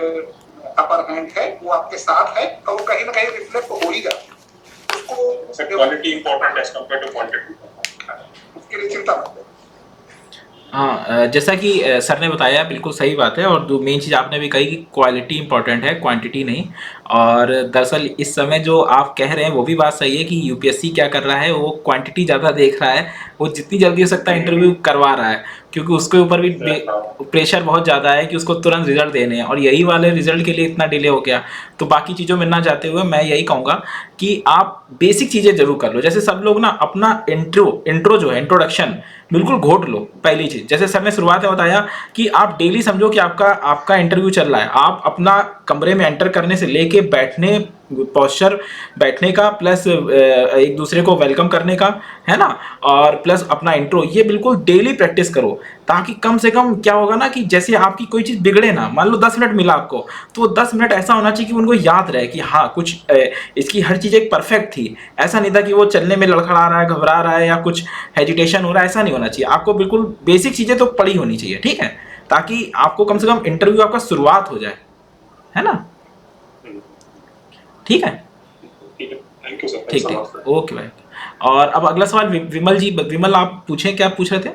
अपर हैंड है वो आपके साथ है, तो वो कहीं ना कहीं रिफ्लेक्ट हो ही जाता है। उसको quality important as compare to quantity, उसके लिए चिंता मत करो। हाँ, जैसा कि सर ने बताया, बिल्कुल सही बात है। और दो मेन चीज़ आपने भी कही कि क्वालिटी इंपॉर्टेंट है, क्वांटिटी नहीं। और दरअसल इस समय जो आप कह रहे हैं वो भी बात सही है कि यूपीएससी क्या कर रहा है, वो क्वांटिटी ज़्यादा देख रहा है। वो जितनी जल्दी हो सकता है इंटरव्यू करवा रहा है, क्योंकि उसके ऊपर भी प्रेशर बहुत ज़्यादा है कि उसको तुरंत रिजल्ट देने हैं, और यही वाले रिजल्ट के लिए इतना डिले हो गया। तो बाकी चीज़ों में ना जाते हुए मैं यही कहूँगा कि आप बेसिक चीज़ें जरूर कर लो। जैसे सब लोग ना अपना इंट्रो जो है, इंट्रोडक्शन बिल्कुल घोट लो। पहली चीज़, जैसे सर ने शुरुआत में बताया कि आप डेली समझो कि आपका इंटरव्यू चल रहा है। आप अपना कमरे में एंटर करने से लेके बैठने, पोस्चर बैठने का, प्लस एक दूसरे को वेलकम करने का, है ना, और प्लस अपना इंट्रो, ये बिल्कुल डेली प्रैक्टिस करो। ताकि कम से कम क्या होगा ना कि जैसे आपकी कोई चीज़ बिगड़े ना, मान लो 10 मिनट मिला आपको, तो वो 10 मिनट ऐसा होना चाहिए कि उनको याद रहे कि हाँ कुछ इसकी हर चीज़ एक परफेक्ट थी। ऐसा नहीं था कि वो चलने में लड़खड़ा रहा है, घबरा रहा है, या कुछ हेजिटेशन हो रहा है, ऐसा नहीं होना चाहिए। आपको बिल्कुल बेसिक चीज़ें तो पड़ी होनी चाहिए, ठीक है। ताकि आपको कम से कम इंटरव्यू आपका शुरुआत हो जाए, है ना? ठीक है, ठीक है, थैंक यू सर, ठीक ठीक, ओके भाई। और अब अगला सवाल विमल जी, विमल आप पूछें, क्या पूछ रहे थे?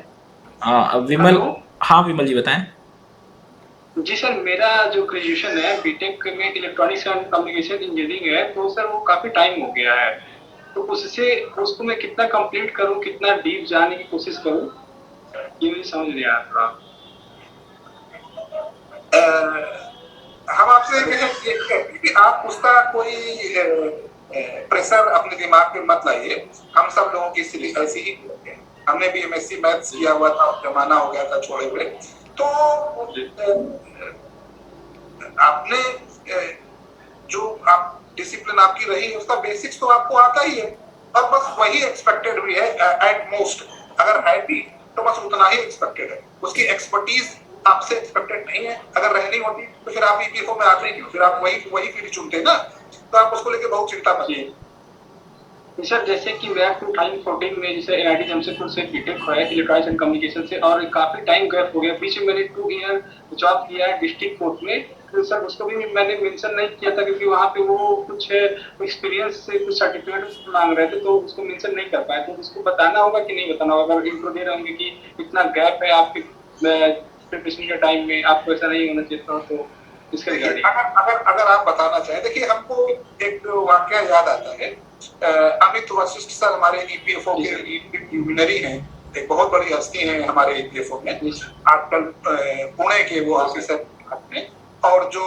विमल, हेलो। हाँ विमल जी बताएं। जी सर, मेरा जो ग्रेजुएशन है बीटेक में इलेक्ट्रॉनिक्स एंड कम्युनिकेशन इंजीनियरिंग है, तो सर वो काफी टाइम हो गया है, तो उसको मैं कितना कंप्लीट करूं, कितना डीप जाने की कोशिश करूं, ये मुझे समझ नहीं आया थोड़ा। हम आपसे कहें कि आप उसका कोई प्रेशर अपने दिमाग में मत लाइए। हम सब लोगों की ऐसी ही है। हमने भी एमएससी मैथ्स किया हुआ था, जमाना हो गया था छोड़े हुए। तो आपने जो आप डिसिप्लिन आपकी रही उसका बेसिक्स तो आपको आता ही है, और बस वही एक्सपेक्टेड भी है एट मोस्ट। अगर है भी तो बस उतना ही एक्सपेक्टेड है, उसकी एक्सपर्टीज आपसे एक्सपेक्टेड नहीं है। अगर रहनी होती तो फिर आप ईपीएफओ में आते क्यों? फिर आप वही फील्ड चुनते ना। तो आप उसको लेके बहुत चिंता मत कीजिए। सर जैसे कि मैं 2014 में जैसे एनआईटी जमशेदपुर से बीटेक हुआ है इलेक्ट्रॉनिक्स एंड कम्युनिकेशन से, और काफी टाइम गैप हो गया। बीच में मैंने 2 ईयर जॉब किया है डिस्ट्रिक्ट कोर्ट में, तो सर उसको भी मैंने मेंशन नहीं किया था क्योंकि वहाँ पे वो कुछ एक्सपीरियंस से कुछ सर्टिफिकेट मांग रहे थे, तो उसको मेंशन नहीं कर पाए। तो उसको बताना होगा कि नहीं बताना होगा? अगर इंट्रो दे रहे होंगे कि इतना गैप है आपके प्रिपरेशन के टाइम में, आपको ऐसा नहीं होना चाहिए था, तो इसके रिगार्डिंग अगर आप बताना चाहें, देखिए हमको एक वाकया याद आता है। अमित वशिष्ठ सर हमारे ईपीएफओ के लुमिनरी हैं, एक बहुत बड़ी हस्ती है हमारे ईपीएफओ में। आजकल पुणे के वो ऑफिसर हैं, और जो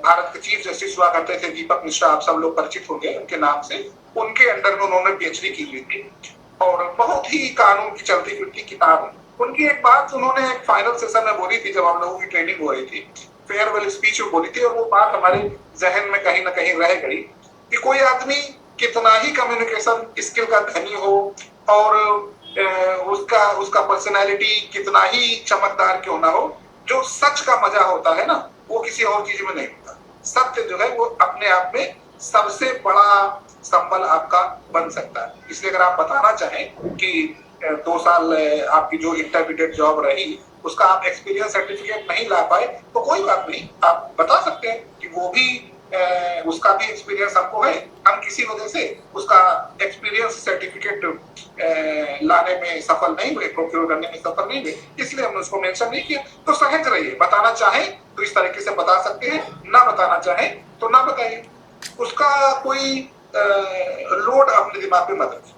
भारत के चीफ जस्टिस हुआ करते थे दीपक मिश्रा, आप सब लोग परिचित होंगे उनके नाम से। उनके अंडर में उन्होंने पीएचडी की हुई थी, और बहुत ही कानून की चलती फिरती किताब है उनकी। एक बात उन्होंने एक फाइनल सेशन में बोली थी, जब हम लोगों की ट्रेनिंग हो रही थी, फेयरवेल स्पीच में बोली थी, और वो बात हमारे जहन में कहीं ना कहीं रह गई कि कोई आदमी कितना ही कम्युनिकेशन स्किल का धनी हो, और उसका पर्सनैलिटी कितना ही चमकदार क्यों ना हो, जो सच का मजा होता है ना, वो किसी और चीज में नहीं होता। सत्य जो है वो अपने आप में सबसे बड़ा संबल आपका बन सकता है। इसलिए अगर आप बताना चाहें कि 2 साल आपकी जो इंटरमीडिएट जॉब रही उसका आप एक्सपीरियंस सर्टिफिकेट नहीं ला पाए, तो कोई बात नहीं, आप बता सकते हैं कि वो भी उसका भी एक्सपीरियंस हमको है, हम किसी वजह से उसका एक्सपीरियंस सर्टिफिकेट लाने में सफल नहीं हुए, प्रोक्योर करने में सफल नहीं हुए, इसलिए हमने उसको मेंशन नहीं किया। तो सहज रहिए, बताना चाहें तो इस तरीके से बता सकते हैं, ना बताना चाहें तो ना बताइए। उसका कोई लोड अपने दिमाग में मत रखिए।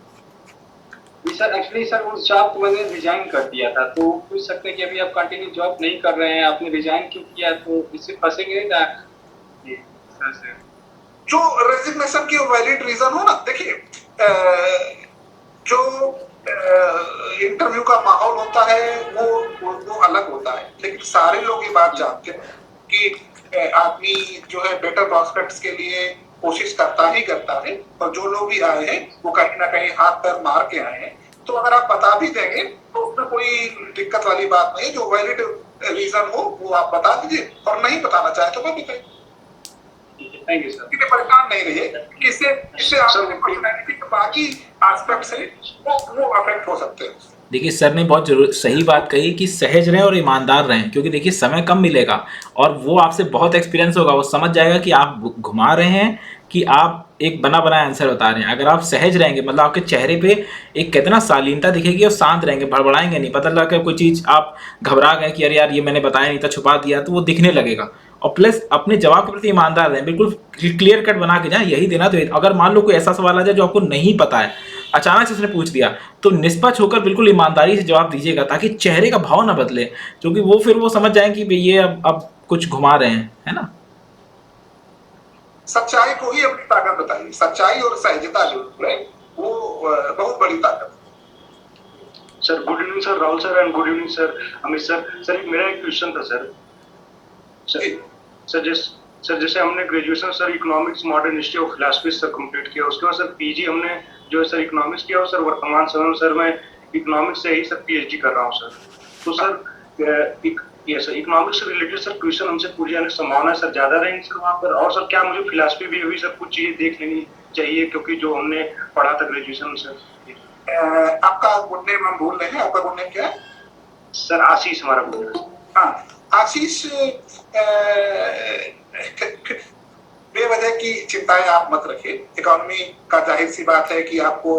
सर एक्चुअली सर उस जॉब को मैंने रिजाइन कर दिया था, तो पूछ सकते हैं कि अभी आप कंटिन्यू जॉब नहीं कर रहे हैं, आपने रिजाइन क्यों किया? तो इससे फंसेंगे ना जी सर। जो रेजिग्नेशन की वैलिड रीजन हो ना, देखिए जो इंटरव्यू का माहौल होता है वो अलग होता है, लेकिन सारे लोग ये बात जानते हैं कि आदमी जो है बेटर प्रॉस्पेक्ट्स के लिए कोशिश करता ही करता है, और जो लोग भी आए हैं वो कहीं ना कहीं हाथ पैर मार के आए हैं। तो अगर आप बता भी देंगे तो उसमें कोई दिक्कत वाली बात नहीं। जो वैलिड रीजन हो वो आप बता दीजिए, और नहीं बताना चाहे तो मत बताइए। Thank you sir. परेशान नहीं रहिए, इससे आपकी पर्सनैलिटी के बाकी एस्पेक्ट्स हैं वो अफेक्ट हो सकते हैं। देखिए सर ने बहुत सही बात कही कि सहज रहें और ईमानदार रहें, क्योंकि देखिए समय कम मिलेगा और वो आपसे बहुत एक्सपीरियंस होगा, वो समझ जाएगा कि आप घुमा रहे हैं कि आप एक बना बनाया आंसर बता रहे हैं। अगर आप सहज रहेंगे, मतलब आपके चेहरे पे एक कहते ना शालीनता दिखेगी, और शांत रहेंगे, बड़बड़ाएंगे नहीं, पता लगा कोई चीज़ आप घबरा गए कि अरे यार ये मैंने बताया नहीं था, छुपा दिया, तो वो दिखने लगेगा। और प्लस अपने जवाब के प्रति ईमानदार रहें, बिल्कुल क्लियर कट बना के जाए, यही देना। तो अगर मान लो कोई ऐसा सवाल आ जाए जो आपको नहीं पता है, अचानक से उसने पूछ दिया, तो निष्पक्ष होकर बिल्कुल ईमानदारी से जवाब दीजिएगा, ताकि चेहरे का भाव ना बदले, क्योंकि वो फिर वो समझ जाए कि ये अब कुछ घुमा रहे हैं, है ना। सच्चाई को ही अपनी ताकत बताइए। सच्चाई और सहजता जो है वो बहुत बड़ी ताकत है। Sir good evening sir, Rahul sir, and good evening sir, Amit sir. Sir मेरा एक क्वेश्चन था सर। सर जैसे हमने graduation sir economics modern history और फिलॉसफी सर कंप्लीट किया, उसके बाद सर पीजी हमने जो है सर इकोनॉमिक्स किया, और सर वर्तमान समय में सर मैं इकोनॉमिक्स से ही सर पीएचडी कर रहा हूँ सर। तो सर ये सर इकोनॉमिक्स से रिलेटेड सर क्वेश्चन हमसे पूछे जाने की संभावना सर ज्यादा रहेंगी सर वहाँ पर? और सर क्या मुझे फिलॉसफी भी अभी सर कुछ चीजें देख लेनी चाहिए, क्योंकि जो हमने पढ़ा था ग्रेजुएशन में सर। आपका गुड नेम हम भूल रहे हैं, आपका गुड नेम क्या है? सर आशीष हमारा गुड नेम। हाँ, आशीष, बेवजह की चिंताएं आप मत रखिए। इकोनॉमी का जाहिर सी बात है कि आपको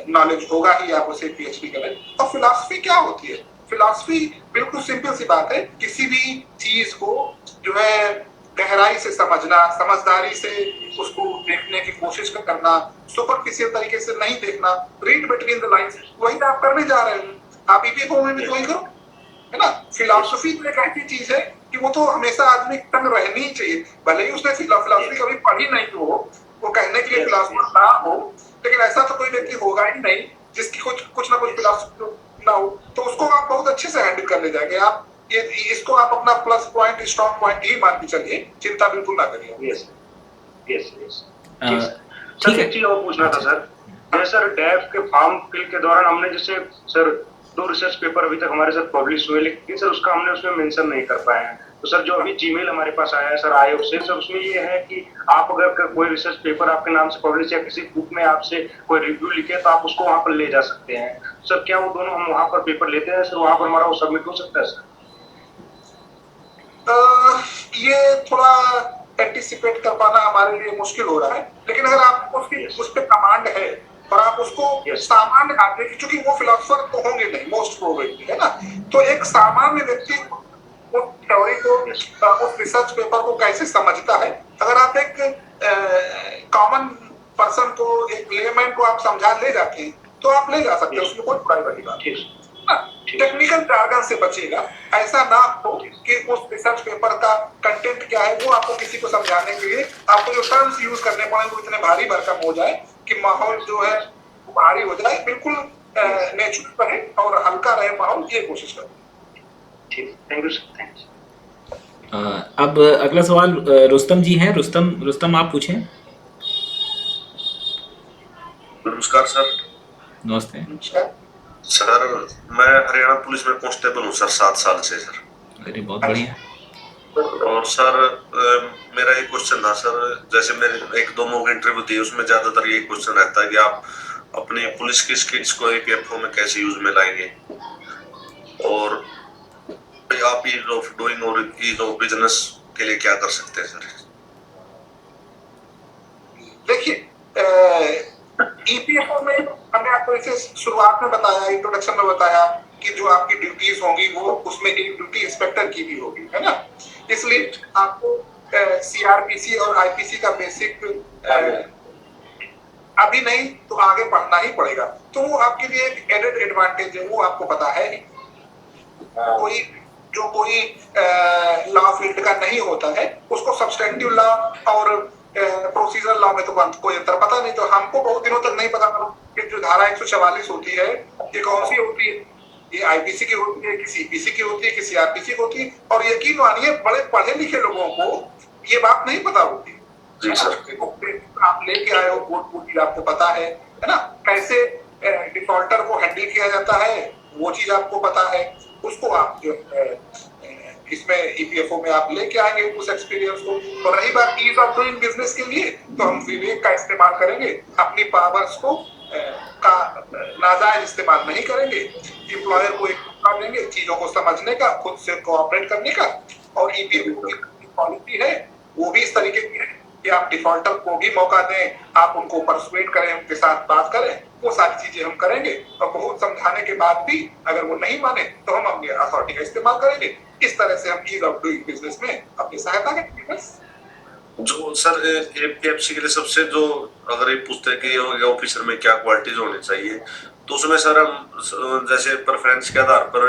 नॉलेज होगा ही, आप उसे पीएचडी करें। और फिलॉसफी क्या होती है? फिलॉसफी बिल्कुल सिंपल सी बात है, किसी भी चीज को जो है गहराई से समझना, समझदारी से उसको देखने की कोशिश करना, सुपरफिशियल तरीके से नहीं देखना, रीड बिटवीन द लाइंस, वही आप करने जा रहे हैं। आप ईपीएफओ में भी वही करो, है ना। फिलॉसफी तो एक ऐसी चीज है कि वो तो हमेशा आदमी तंग रहनी ही चाहिए, भले ही उसने फिलॉसफी कभी पढ़ी नहीं हो, वो कहने के लिए फिलॉसफर ना हो, लेकिन ऐसा तो कोई व्यक्ति होगा ही नहीं जिसकी कुछ ना कुछ फिलॉसफी ना हो, तो उसको आप बहुत अच्छे से हैंडल कर ले जाएंगे। आप ये इसको आप अपना प्लस पॉइंट, स्ट्रॉन्ग पॉइंट ही मान के चलिए, चिंता बिल्कुल ना करिए। यस यस यस ठीक है। एक चीज और पूछना था सर, जैसे सर डैफ के फॉर्म फिल के दौरान हमने जैसे सर 2 रिसर्च पेपर अभी तक हमारे साथ पब्लिश हुए, लेकिन सर उसका हमने उसमें मेंशन नहीं कर पाए हैं। तो सर जो अभी जीमेल हमारे पास आया है सर आयोग से, सर उसमें ये है कि आप अगर कोई रिसर्च पेपर आपके नाम से पब्लिश या किसी बुक में आपसे कोई रिव्यू लिखे तो आप उसको वहां पर ले जा सकते हैं। सर क्या वो दोनों हम वहां पर पेपर लेते हैं सर, वहां पर हमारा वो सबमिट हो सकता है सर? ये थोड़ा एंटिसिपेट कर पाना हमारे लिए मुश्किल हो रहा है, लेकिन अगर आपको उस पर कमांड है और आप उसको सामान्य आदमी, क्योंकि वो फिलोसफर तो होंगे नहीं मोस्ट प्रोबेबली, है ना, तो एक सामान्य व्यक्ति उस थ्योरी को, उस रिसर्च पेपर को कैसे समझता है, अगर आप एक कॉमन पर्सन को, एक लेमैन को आप समझा ले जाते हैं तो आप ले जा सकते हैं, उसमें कोई बुराई वाली बात नहीं। टेक्निकल जार्गन से बचेगा, ऐसा ना हो कि उस रिसर्च पेपर का कंटेंट क्या है वो आपको किसी को समझाने के लिए आपको जो टर्म्स यूज करने पड़े वो इतने भारी भरकम हो जाए कि माहौल जो है वो भारी हो जाए। बिल्कुल नेचुरल रहे और हल्का रहे माहौल, ये कोशिश करें। ठीक, थैंक यू सर, थैंक्स। अब अगला सवाल रुस्तम जी हैं। रुस्तम आप पूछें। नमस्कार सर। नमस्ते सर, मैं हरियाणा पुलिस में कांस्टेबल हूँ सर 7 साल से सर। अरे बहुत बढ़िया। और सर मेरा एक क्वेश्चन था सर, जैसे मेरे 1-2 मॉक इंटरव्यू दिए उसमें ज्यादातर यही क्वेश्चन रहता है कि आप अपनी पुलिस की स्किल्स को एपीएफओ में कैसे यूज में लाएंगे, और आप ईज ऑफ डूइंग और ईज ऑफ बिजनेस के लिए क्या कर सकते हैं सर? देखिए, ईपीएफओ में हमने आपको इसे शुरुआत में बताया, इंट्रोडक्शन में बताया कि जो आपकी ड्यूटीज होंगी वो उसमें एक ड्यूटी इंस्पेक्टर की भी होगी, है ना। इसलिए आपको सीआरपीसी और आईपीसी का बेसिक अभी नहीं तो आगे पढ़ना ही पड़ेगा, तो वो आपके लिए एक एडेड एडवांटेज है, वो आपको पता है नहीं। कोई लॉ फील्ड का नहीं होता है उसको सब्सटेंटिव लॉ और प्रोसीजर लॉ में तो कोई अंतर पता नहीं। तो हमको बहुत दिनों तक नहीं पता कि जो धारा 144 होती है ये कौन सी होती है, ये आईपीसी की होती है कि सीपीसी की होती है कि सीआरपीसी की होती है, और यकीन मानिए बड़े पढ़े लिखे लोगों को ये बात नहीं पता होती। आप लेके आए हो कोर्ट, आपको पता है ना, कैसे डिफॉल्टर को हैंडल किया जाता है वो चीज आपको पता है, उसको आप जो इसमें ईपीएफओ में आप लेके आएंगे उस एक्सपीरियंस को। और रही बात ईज ऑफ डूइंग बिजनेस के लिए, तो हम विवेक का इस्तेमाल करेंगे, अपनी पावर्स को का नाजायज इस्तेमाल नहीं करेंगे। एम्प्लॉयर को एक मौका देंगे चीजों को समझने का, खुद से कोऑपरेट करने का। और ईपीएफओ की पॉलिसी है वो भी इस तरीके की है कि आप डिफॉल्टर को भी मौका दें, आप उनको परसुएट करें, उनके साथ बात करें, वो सारी चीजें हम करेंगे। और बहुत समझाने के बाद भी अगर वो नहीं माने तो हम अपनी अथॉरिटी का इस्तेमाल करेंगे। इस तरह से हम ईज ऑफ डूइंग बिजनेस में अपनी सहायता करेंगे। बस जो सर एपीएफसी के लिए सबसे जो अगर ये पूछते हैं कि ऑफिसर में क्या क्वालिटीज होनी चाहिए, तो उसमें सर हम जैसे प्रेफरेंस के आधार पर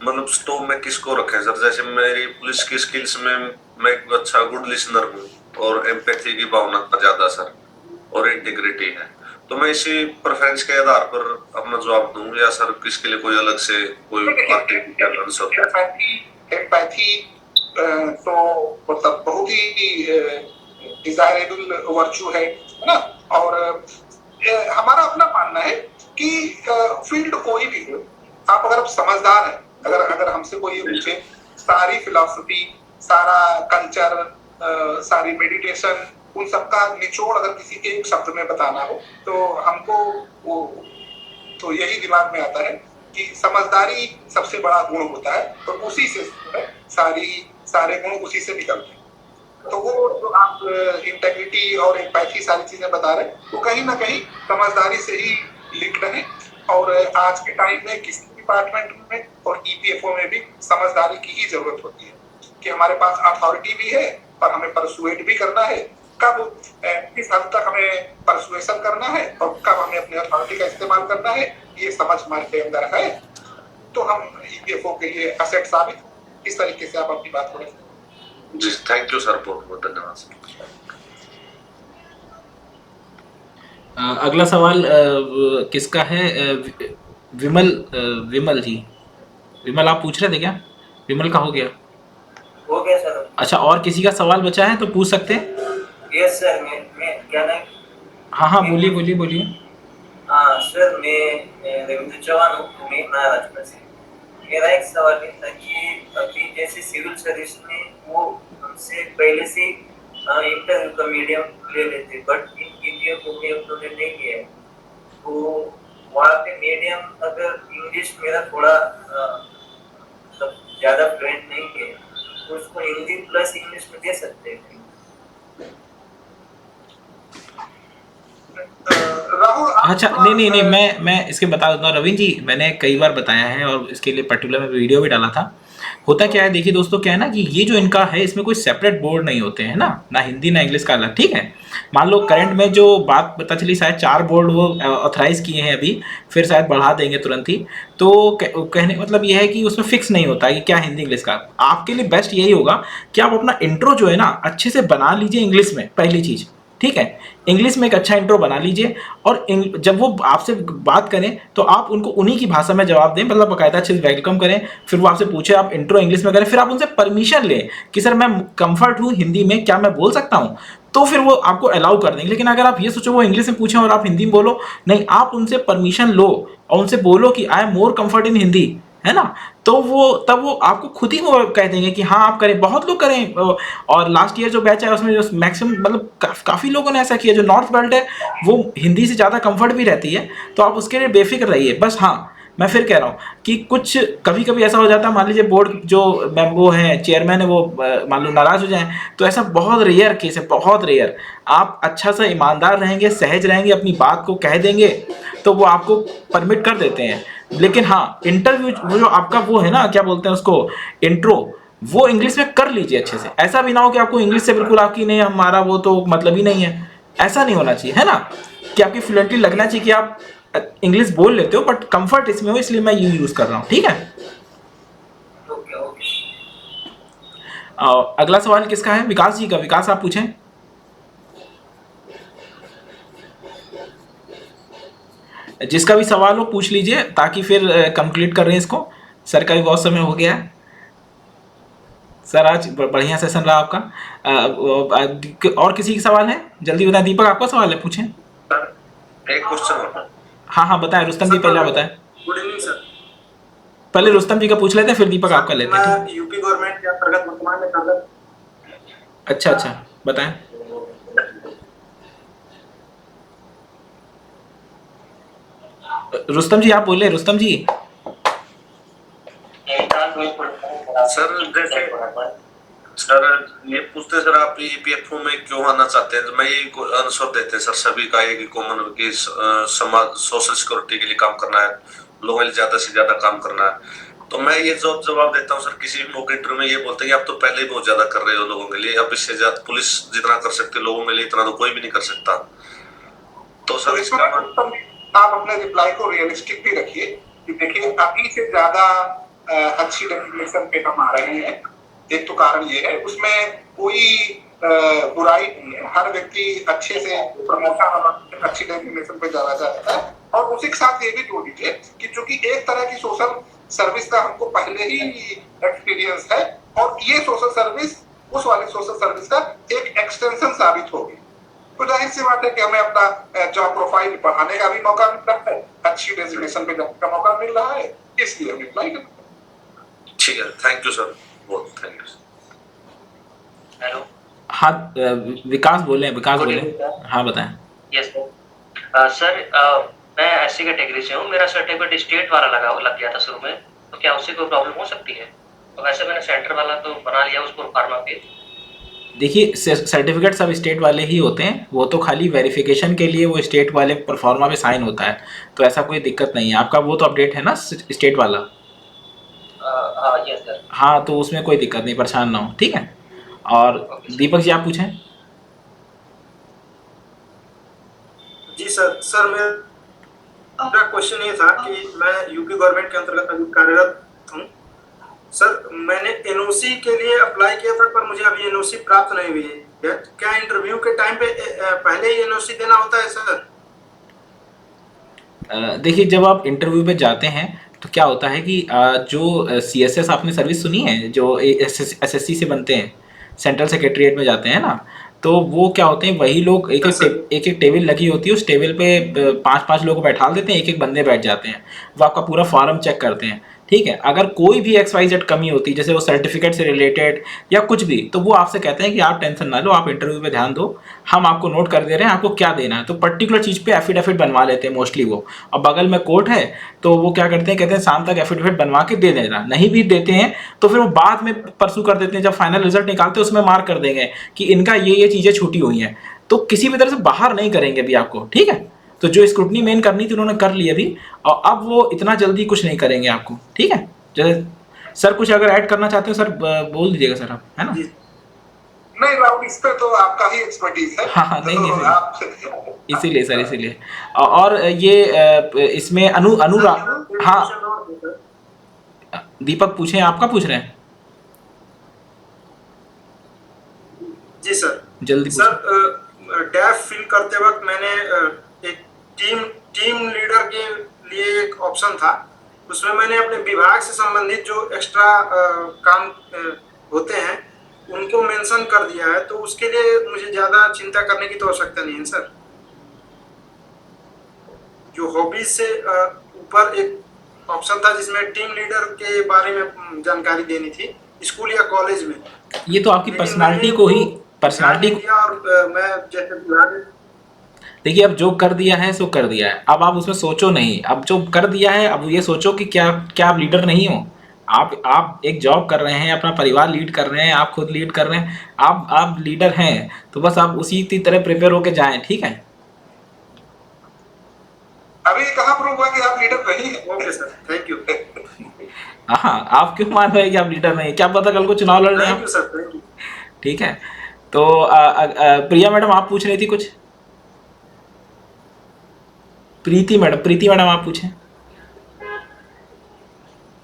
मतलब स्टॉप में किसको रखें सर? जैसे मेरी पुलिस की स्किल्स में मैं एक अच्छा गुड लिसनर हूँ और एम्पैथी की भावना ज्यादा सर और इंटीग्रिटी है, तो मैं इसी प्रेफरेंस के आधार पर अपना जवाब दूं या सर किसके लिए कोई अलग से कोई एम्पैथी तो मतलब बहुत ही डिजायरेबल वर्च्यू है ना। और हमारा अपना मानना है कि फील्ड कोई भी हो, आप अगर समझदार हैं, अगर हमसे कोई ये पूछे सारी फिलॉसफी, सारा कल्चर, सारी मेडिटेशन, उन सबका निचोड़ अगर किसी एक शब्द में बताना हो तो हमको वो तो यही दिमाग में आता है कि समझदारी सबसे बड़ा गुण होता है और उसी से सारे गुण उसी से निकलते हैं। तो वो जो आप इंटेग्रिटी और एम्पैथी सारी चीजें बता रहे हैं वो कहीं ना कहीं समझदारी से ही लिंक्ड है। और आज के टाइम में किसी डिपार्टमेंट में और ईपीएफओ में भी समझदारी की ही जरूरत होती है कि हमारे पास अथॉरिटी भी है और हमें परसुएट भी करना है, कब किस हद तक हमें परसुएशन करना है और कब हमें अपने अथॉरिटी का इस्तेमाल करना है, ये समझ हमारे के अंदर है तो हम ईपीएफओ के लिए असेट साबित हो। इस तरीके से आप अपनी बात को रखें। जी थैंक यू सर, बहुत बहुत धन्यवाद सर। अगला सवाल किसका है? विमल जी, विमल आप पूछ रहे थे क्या? विमल का हो गया? हो गया सर। अच्छा, और किसी का सवाल बचा है तो पूछ सकते हैं। यस सर, मैं क्या नाम? हाँ बोलिए। हाँ सर, मैं रविंद्र चौहान हूँ, मैं महाराष्ट्र से। मेरा एक सवाल ये था कि अभी जैसे सिविल सर्विस में वो हमसे पहले से इंटरव्यू का मीडियम ले लेते, बट इन ईपीएफओ में उन्होंने नहीं किया। तो वहाँ पे मीडियम अगर इंग्लिश मेरा थोड़ा ज्यादा फ्लुएंट नहीं है तो उसको हिंदी प्लस इंग्लिश में दे सकते हैं। राहुल अच्छा, नहीं, मैं इसके बता देता हूँ रविंद्र जी, मैंने कई बार बताया है और इसके लिए पर्टिकुलर में वीडियो भी डाला था। होता क्या है, देखिए दोस्तों, क्या है ना कि ये जो इनका है इसमें कोई सेपरेट बोर्ड नहीं होते हैं ना हिंदी ना इंग्लिश का अलग, ठीक है। मान लो करंट में जो बात पता चली शायद 4 बोर्ड वो ऑथराइज किए हैं अभी, फिर शायद बढ़ा देंगे तुरंत ही। तो कहने मतलब ये है कि उसमें फिक्स नहीं होता कि क्या हिंदी इंग्लिश का। आपके लिए बेस्ट यही होगा कि आप अपना इंट्रो जो है ना अच्छे से बना लीजिए इंग्लिश में, पहली चीज़, ठीक है। इंग्लिश में एक अच्छा इंट्रो बना लीजिए और जब वो आपसे बात करें तो आप उनको उन्हीं की भाषा में जवाब दें, मतलब बाकायदा अच्छे से वेलकम करें। फिर वो आपसे पूछे, आप इंट्रो इंग्लिश में करें, फिर आप उनसे परमिशन लें कि सर मैं कंफर्ट हूँ हिंदी में, क्या मैं बोल सकता हूँ, तो फिर वो आपको अलाउ कर देंगे। लेकिन अगर आप ये सोचो वो इंग्लिश में पूछें और आप हिंदी में बोलो, नहीं, आप उनसे परमिशन लो और उनसे बोलो कि I am more comfort in Hindi, है ना। तो वो तब वो आपको खुद ही वो कह देंगे कि हाँ आप करें। बहुत लोग करें, और लास्ट ईयर जो बैच है उसमें जो मैक्सिमम मतलब काफ़ी लोगों ने ऐसा किया। जो नॉर्थ बेल्ट है वो हिंदी से ज़्यादा कंफर्ट भी रहती है, तो आप उसके लिए बेफिक्र रहिए। बस हाँ, मैं फिर कह रहा हूँ कि कुछ कभी कभी ऐसा हो जाता है, मान लीजिए बोर्ड जो वो है चेयरमैन है वो मान लो नाराज़ हो जाए, तो ऐसा बहुत रेयर केस है, बहुत रेयर। आप अच्छा सा ईमानदार रहेंगे, सहज रहेंगे, अपनी बात को कह देंगे तो वो आपको परमिट कर देते हैं। लेकिन हाँ, इंटरव्यू वो जो आपका वो है ना, क्या बोलते हैं उसको, इंट्रो, वो इंग्लिश में कर लीजिए अच्छे से। ऐसा भी ना हो कि आपको इंग्लिश से बिल्कुल आपकी नहीं, हमारा वो तो मतलब ही नहीं है, ऐसा नहीं होना चाहिए, है ना। कि आपकी फ्लुएंटली लगना चाहिए कि आप इंग्लिश बोल लेते हो बट कंफर्ट इसमें हो, इसलिए मैं ये यूज कर रहा हूँ, ठीक है। अगला सवाल किसका है? विकास जी का। विकास आप पूछें। जिसका भी सवाल हो पूछ लीजिए ताकि फिर कंप्लीट कर रहे हैं इसको। सर का भी बहुत समय हो गया है। सर आज बढ़िया सेशन रहा आपका। और किसी का सवाल है? जल्दी बताएं। दीपक आपका सवाल है, पूछें। एक क्वेश्चन। हाँ बताएं। रुस्तम जी पहले बताएं। Good evening sir. पहले रुस्तम जी का पूछ लेते हैं, फिर दीपक आपका लेते हैं। मैं यूपी गवर्नमेंट के अंतर्गत वर्तमान में कार्यरत। अच्छा बताएं। रुस्तम जी आप बोले। रुस्तम जी सर ये पूछते सर आप ईपीएफओ में क्यों आना चाहते हैं? तो मैं ये आंसर देते हैं सर सभी का एक ही कॉमन की समाज सोशल सिक्योरिटी के लिए काम करना है, लोगों के लिए ज्यादा से ज्यादा काम करना है। तो मैं ये जवाब देता हूँ सर, किसी भी मौके इंटरव्यू में ये बोलते हैं कि आप तो पहले ही बहुत ज्यादा कर रहे हो लोगों के लिए, अब इससे ज्यादा पुलिस जितना कर सकती है लोगों के लिए इतना तो कोई भी नहीं कर सकता। तो सर इसका आप अपने रिप्लाई को रियलिस्टिक भी रखिए कि देखिए अभी से ज्यादा अच्छी डेजिग्नेशन पे हम आ रहे हैं। एक तो कारण ये है, उसमें कोई बुराई नहीं है, हर व्यक्ति अच्छे से प्रमोशन और अच्छी डेजिग्नेशन पे जाना चाहता है। और उसी के साथ ये भी जोड़ दीजिए कि चूंकि एक तरह की सोशल सर्विस का हमको पहले ही एक्सपीरियंस है और ये सोशल सर्विस उस वाली सोशल सर्विस का एक एक्सटेंशन साबित होगी, तो जाहिर सी बात है कि हमें अपना जॉब प्रोफाइल बढ़ाने का भी मौका मिल रहा है, अच्छी डेजिग्नेशन पे जाने का मौका मिल रहा है, इसलिए हम अप्लाई करते हैं। ठीक है, थैंक यू सर, बहुत थैंक यू। हेलो, हाँ विकास बोले। विकास बोले, हाँ बताएं। Yes sir. सर मैं SC कैटेगरी से हूँ, मेरा सर्टिफिकेट स्टेट वाला लग गया था शुरू में, तो क्या उससे कोई प्रॉब्लम हो सकती है? तो वैसे मैंने सेंटर वाला तो बना लिया उसको फार्मा पे। देखिए सर्टिफिकेट सब स्टेट वाले ही होते हैं, वो तो खाली वेरिफिकेशन के लिए वो स्टेट वाले परफॉर्मा पे साइन होता है, तो ऐसा कोई दिक्कत नहीं है। आपका वो तो अपडेट है ना स्टेट वाला? हाँ यस सर। हाँ तो उसमें कोई दिक्कत नहीं, परेशान ना हो, ठीक है। और दीपक जी आप पूछें। जी सर। सर मेरा क्वेश्चन ये था कि मैं यूपी गवर्नमेंट के अंतर्गत अभी कार्यरत हूँ। सर मैंने एनओसी के लिए अप्लाई किया था, पर मुझे अभी एनओसी प्राप्त नहीं हुई है। क्या इंटरव्यू के टाइम पे पहले ही एनओसी देना होता है सर? देखिए जब आप इंटरव्यू पे जाते हैं तो क्या होता है कि जो CSS आपने सर्विस सुनी है, जो SSC से बनते हैं, सेंट्रल सेक्रेटरीट में जाते हैं ना, तो वो क्या होते हैं, वही लोग एक एक टेबल लगी होती है, उस टेबल पे 5-5 लोग बैठा देते हैं, एक एक बंदे बैठ जाते हैं, वो आपका पूरा फॉर्म चेक करते हैं, ठीक है। अगर कोई भी XYZ कमी होती है, जैसे वो सर्टिफिकेट से रिलेटेड या कुछ भी, तो वो आपसे कहते हैं कि आप टेंशन ना लो, आप इंटरव्यू पे ध्यान दो, हम आपको नोट कर दे रहे हैं आपको क्या देना है। तो पर्टिकुलर चीज़ पे एफिडेविट बनवा लेते हैं मोस्टली वो, और बगल में कोर्ट है तो वो क्या करते हैं, कहते हैं शाम तक एफिडेविट बनवा के दे देना। नहीं भी देते हैं तो फिर वो बाद में परसू कर देते हैं, जब फाइनल रिजल्ट निकालते हैं उसमें मार्क कर देंगे कि इनका ये चीज़ें छूटी हुई हैं। तो किसी भी तरह से बाहर नहीं करेंगे अभी आपको, ठीक है। तो जो स्क्रूटनी मेन करनी थी उन्होंने कर ली अभी, और अब वो इतना जल्दी कुछ नहीं करेंगे आपको, ठीक है। जैसे सर कुछ अगर ऐड करना चाहते हो सर बोल दीजिएगा सर, आप है ना? नहीं राहुल, इस पे तो आपका ही एक्सपर्टीज है। हाँ नहीं तो नहीं आप इसीलिए सर, इसीलिए। और ये इसमें अनुराग, हाँ दीपक पूछें, आपका पूछ रहे हैं? जी सर। जल्दी सर डैफ फिल करते वक्त मैंने एक टीम लीडर के लिए एक ऑप्शन था, उसमें मैंने अपने विभाग से संबंधित जो एक्स्ट्रा काम होते हैं उनको मेंशन कर दिया है, तो उसके लिए मुझे ज्यादा चिंता करने की तो आवश्यकता नहीं है सर। जो हॉबीज से ऊपर एक ऑप्शन था जिसमें टीम लीडर के बारे में जानकारी देनी थी स्कूल या कॉलेज में, ये तो आपकी पर्सनालिटी को ही, पर्सनालिटी। और मैं जैसे देखिए अब जो कर दिया है सो कर दिया है, अब आप उसमें सोचो नहीं। अब जो कर दिया है अब ये सोचो कि क्या आप लीडर नहीं हो? आप एक जॉब कर रहे हैं, अपना परिवार लीड कर रहे हैं, आप खुद लीड कर रहे हैं, आप लीडर हैं, तो बस आप उसी तरह प्रिपेयर होके जाएं, ठीक है। अभी कहाँ प्रूव हुआ कि आप लीडर नहीं है? Okay sir, thank you. हाँ आप क्यों मान रहे हैं कि आप लीडर नहीं, क्या पता कल को चुनाव लड़ रहे हैं आप, ठीक है। तो प्रिया मैडम आप पूछ रही थी कुछ? प्रीति मैडम आप पूछें।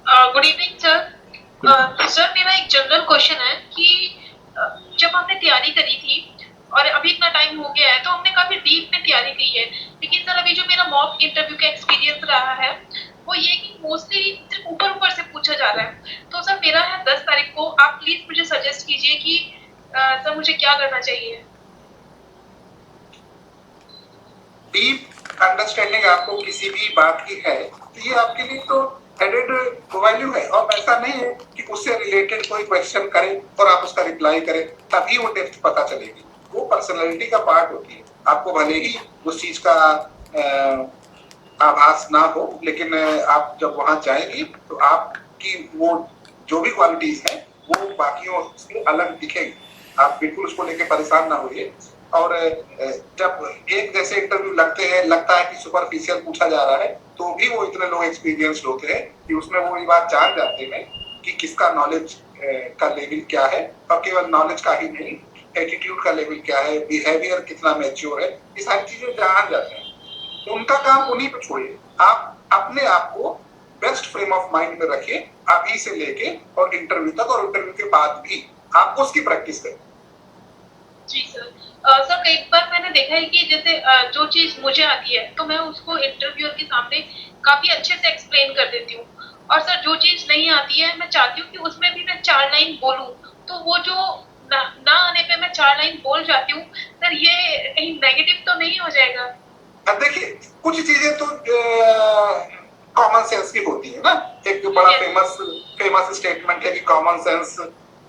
Good evening sir. सर मेरा एक जनरल क्वेश्चन है कि जब हमने तैयारी करी थी और अभी इतना टाइम हो गया है तो हमने काफी डीप में तैयारी की है, लेकिन सर अभी जो मेरा मॉक इंटरव्यू का एक्सपीरियंस रहा है वो ये कि मोस्टली सिर्फ ऊपर से पूछा जा रहा है। तो सर मेरा है 10 तारीख को, आप प्लीज मुझे सजेस्ट कीजिए कि सर मुझे क्या करना चाहिए। डीप अंडरस्टैंडिंग आपको किसी भी बात की है तो ये आपके लिए तो एडेड वैल्यू है, और ऐसा नहीं है कि उससे रिलेटेड कोई क्वेश्चन करे और आप उसका रिप्लाई करें तभी वो डेप्थ पता चलेगी। वो पर्सनैलिटी का पार्ट होती है। आपको भले ही उस चीज का आभास ना हो, लेकिन आप जब वहां जाएंगी तो आपकी वो जो भी क्वालिटीज है वो बाकियों से अलग दिखेंगी। आप बिल्कुल उसको लेके परेशान ना होइए। और जब एक जैसे इंटरव्यू लगता है कि सुपरफिशियल पूछा जा रहा है, तो भी वो इतने लोग एक्सपीरियंस्ड होते हैं कि उसमें वो ये बात जान जाते हैं कि किसका नॉलेज का लेवल क्या है, और केवल नॉलेज का ही नहीं, एटीट्यूड का लेवल क्या है, बिहेवियर कितना मैच्योर है, ये सारी चीजें जान जाते हैं। तो उनका काम उन्हीं पे छोड़िए, आप अपने आप को बेस्ट फ्रेम ऑफ माइंड में रखिए अभी से लेके और इंटरव्यू तक, और इंटरव्यू के बाद भी आपको उसकी प्रैक्टिस करें। जी सर। सर कई बार मैंने देखा है कि जैसे जो चीज मुझे आती है तो मैं उसको इंटरव्यूअर के सामने काफी अच्छे से एक्सप्लेन कर देती हूँ, और सर जो चीज नहीं आती है मैं चाहती हूँ कि उसमें भी मैं 4 लाइन बोलूँ, तो वो जो ना आने पे मैं 4 लाइन बोल जाती हूँ, सर ये कहीं नेगेटिव तो नहीं हो जाएगा? अब देखिए कुछ चीजें तो कॉमन सेंस की होती है ना। एक बड़ा फेमस स्टेटमेंट है कि common sense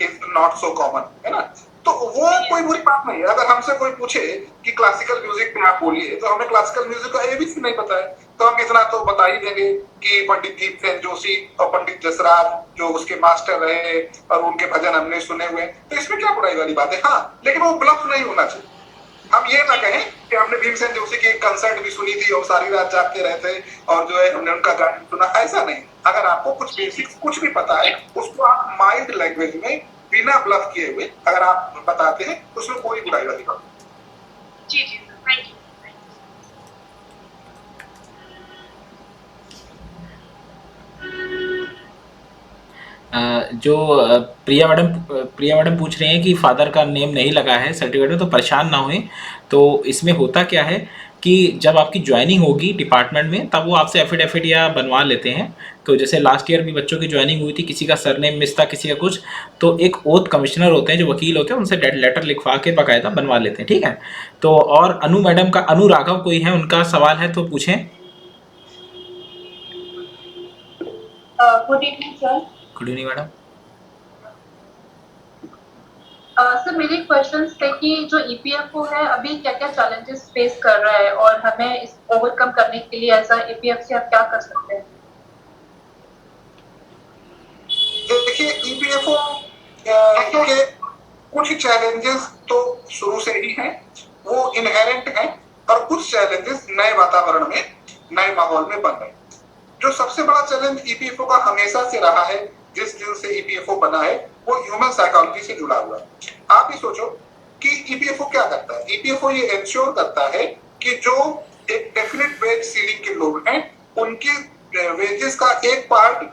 is not so common, है ना। तो वो कोई बुरी बात नहीं है। अगर हमसे कोई पूछे कि क्लासिकल म्यूजिक में आप बोलिए, तो हमें क्लासिकल म्यूजिक का एबीसी नहीं पता है, तो हम इतना तो बता ही देंगे कि पंडित दीपसेन जोशी और पंडित जसराज जो उसके मास्टर रहे और उनके भजन हमने सुने हुए, तो इसमें क्या बुराई वाली बात है। हाँ, लेकिन वो ब्लफ नहीं होना चाहिए। हम ये ना कहें कि हमने भीमसेन जोशी की एक कंसर्ट भी सुनी थी और सारी रात जागते रहते और जो है हमने उनका गाना सुना, ऐसा नहीं। अगर आपको कुछ बेसिक्स कुछ भी पता है, उसको आप माइल्ड लैंग्वेज में बिना ब्लफ किए हुए अगर आप बताते हैं तो उसमें कोई बुराई वाली बात नहीं। जी जी सर, थैंक यू। जो प्रिया मैडम पूछ रही हैं कि फादर का नेम नहीं लगा है सर्टिफिकेट में, तो परेशान ना हुए। तो इसमें होता क्या है कि जब आपकी ज्वाइनिंग होगी डिपार्टमेंट में, तब वो आपसे एफिडेविट या बनवा लेते हैं। तो जैसे लास्ट ईयर भी बच्चों की ज्वाइनिंग हुई थी, किसी का सरनेम मिस था, किसी का कुछ, तो एक ओथ कमिश्नर होते हैं जो वकील होते हैं, उनसे डेड लेटर लिखवा के बाकायदा बनवा लेते हैं। ठीक है। तो और अनु मैडम का, अनु राघव कोई है, उनका सवाल है तो पूछें। Good evening sir. Good evening madam. Sir मेरे क्वेश्चन थे कि जो ईपीएफओ है अभी क्या क्या चैलेंजेस फेस कर रहा है और हमें इस ओवरकम करने के लिए एज ईपीएफ से आप क्या कर सकते हैं? देखिए, ईपीएफओ के कुछ चैलेंजेस तो शुरू से ही हैं, वो इनहेरेंट हैं, और कुछ चैलेंजेस नए वातावरण में, नए माहौल में बन रहे हैं। जो सबसे बड़ा चैलेंज ईपीएफओ का हमेशा से रहा है, जिस दिन से ईपीएफओ बना है, वो ह्यूमन साइकोलॉजी से जुड़ा हुआ है। आप ही सोचो कि ईपीएफओ क्या करता है। ईपीएफओ ये इंश्योर करता है कि जो एक डेफिनेट वेज सीलिंग के लोग हैं, उनके वेजेस का एक पार्ट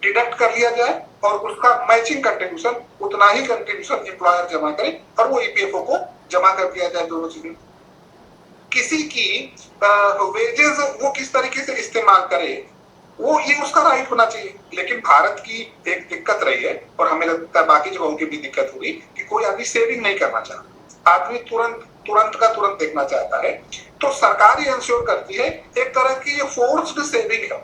डिडक्ट कर लिया जाए और उसका मैचिंग कंट्रीब्यूशन, उतना ही कंट्रीब्यूशन एम्प्लॉयर जमा करे और वो ईपीएफओ को जमा कर दिया जाए। दोनों चीजें, किसी की वेजेस वो किस तरीके से इस्तेमाल करे, वो ये उसका राइट होना चाहिए। लेकिन भारत की एक दिक्कत रही है, और हमें लगता है बाकी जगहों की भी दिक्कत होगी, कि कोई आदमी सेविंग नहीं करना चाहता, आदमी तुरंत का तुरंत देखना चाहता है। तो सरकार ये इंश्योर करती है, एक तरह की ये फोर्स्ड सेविंग है।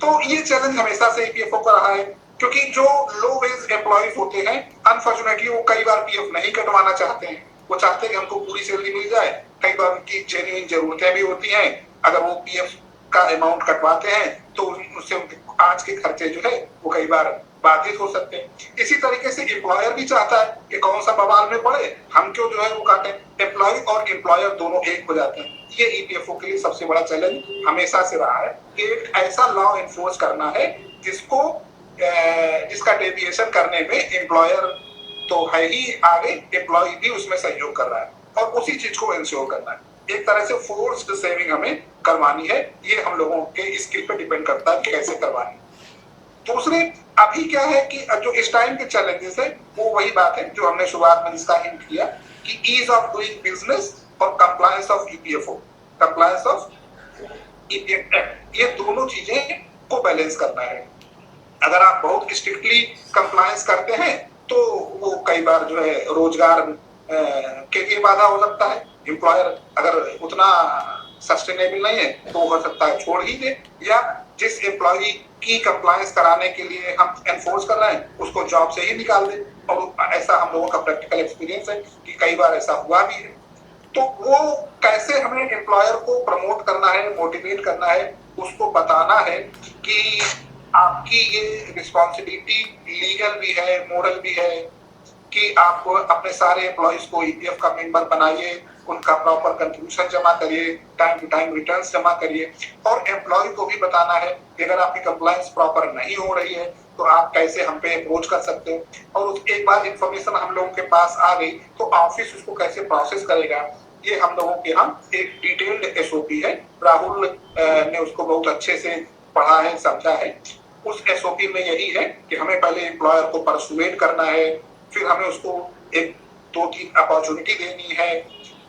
तो ये चैलेंज हमेशा से ईपीएफओ का रहा है, क्योंकि जो लो वेज एम्प्लॉयज होते हैं, अनफॉर्चुनेटली वो कई बार पीएफ नहीं कटवाना चाहते हैं। वो चाहते हैं कि हमको पूरी सैलरी मिल जाए। कई बार उनकी जेन्युइन जरूरतें भी होती हैं। अगर वो पीएफ का अमाउंट कटवाते हैं तो उससे आज के खर्चे जो है वो कई बार बाधित हो सकते हैं। इसी तरीके से एम्प्लॉयर भी चाहता है कि कौन सा बवाल में पड़े, हम क्यों जो है वो काटें। एम्प्लॉय और एम्प्लॉयर दोनों एक हो जाते हैं। ये ईपीएफओ के लिए सबसे बड़ा चैलेंज हमेशा से रहा है कि एक ऐसा लॉ एनफोर्स करना है जिसका डेविएशन करने में एम्प्लॉयर तो है ही आगे, एम्प्लॉय भी उसमें सहयोग कर रहा है, और उसी चीज को इंश्योर करना है। एक तरह से फोर्स्ड सेविंग हमें करवानी है। ये हम लोगों के स्किल पे डिपेंड करता है कि कैसे करवानी। दूसरे, अभी क्या है कि जो इस टाइम के चैलेंजेस है, वो वही बात है जो हमने शुरुआत में इसका हिंट किया कि ईज ऑफ डूइंग बिजनेस और compliance of EPFO, compliance of EPF act, ये दोनों चीजें को बैलेंस करना है। अगर आप बहुत स्ट्रिक्टली कंप्लायंस करते हैं तो वो कई बार जो है रोजगार के लिए बाधा हो सकता है। एम्प्लॉयर अगर उतना सस्टेनेबल नहीं है तो हो सकता है छोड़ ही दे, या जिस एम्प्लॉय की कंप्लायंस कराने के लिए हम एनफोर्स कर रहे हैं उसको जॉब से ही निकाल दे। और ऐसा हम लोगों का प्रैक्टिकल एक्सपीरियंस है कि कई बार ऐसा हुआ भी है। तो वो कैसे हमें एम्प्लॉयर को प्रमोट करना है, मोटिवेट करना है, उसको बताना है कि आपकी ये रिस्पॉन्सिबिलिटी लीगल भी है, मोरल भी है, कि आप अपने सारे एम्प्लॉइज को ईपीएफ का मेंबर बनाइए, उनका प्रॉपर कंट्रीब्यूशन जमा करिए, टाइम टू टाइम रिटर्न्स जमा करिए। और एम्प्लॉय को भी बताना है कि अगर आपकी कंप्लायंस प्रॉपर नहीं हो रही है तो आप कैसे हम पे अप्रोच कर सकते हो। और एक बार इंफॉर्मेशन हम लोगों के पास आ गई तो ऑफिस उसको कैसे प्रोसेस करेगा, ये हम लोगों के यहाँ एक डिटेल्ड एसओपी है। राहुल ने उसको बहुत अच्छे से पढ़ा है, समझा है। उस एसओपी में यही है कि हमें पहले एम्प्लॉयर को परसुएट करना है, फिर हमें उसको एक 2-3 अपॉर्चुनिटी देनी है,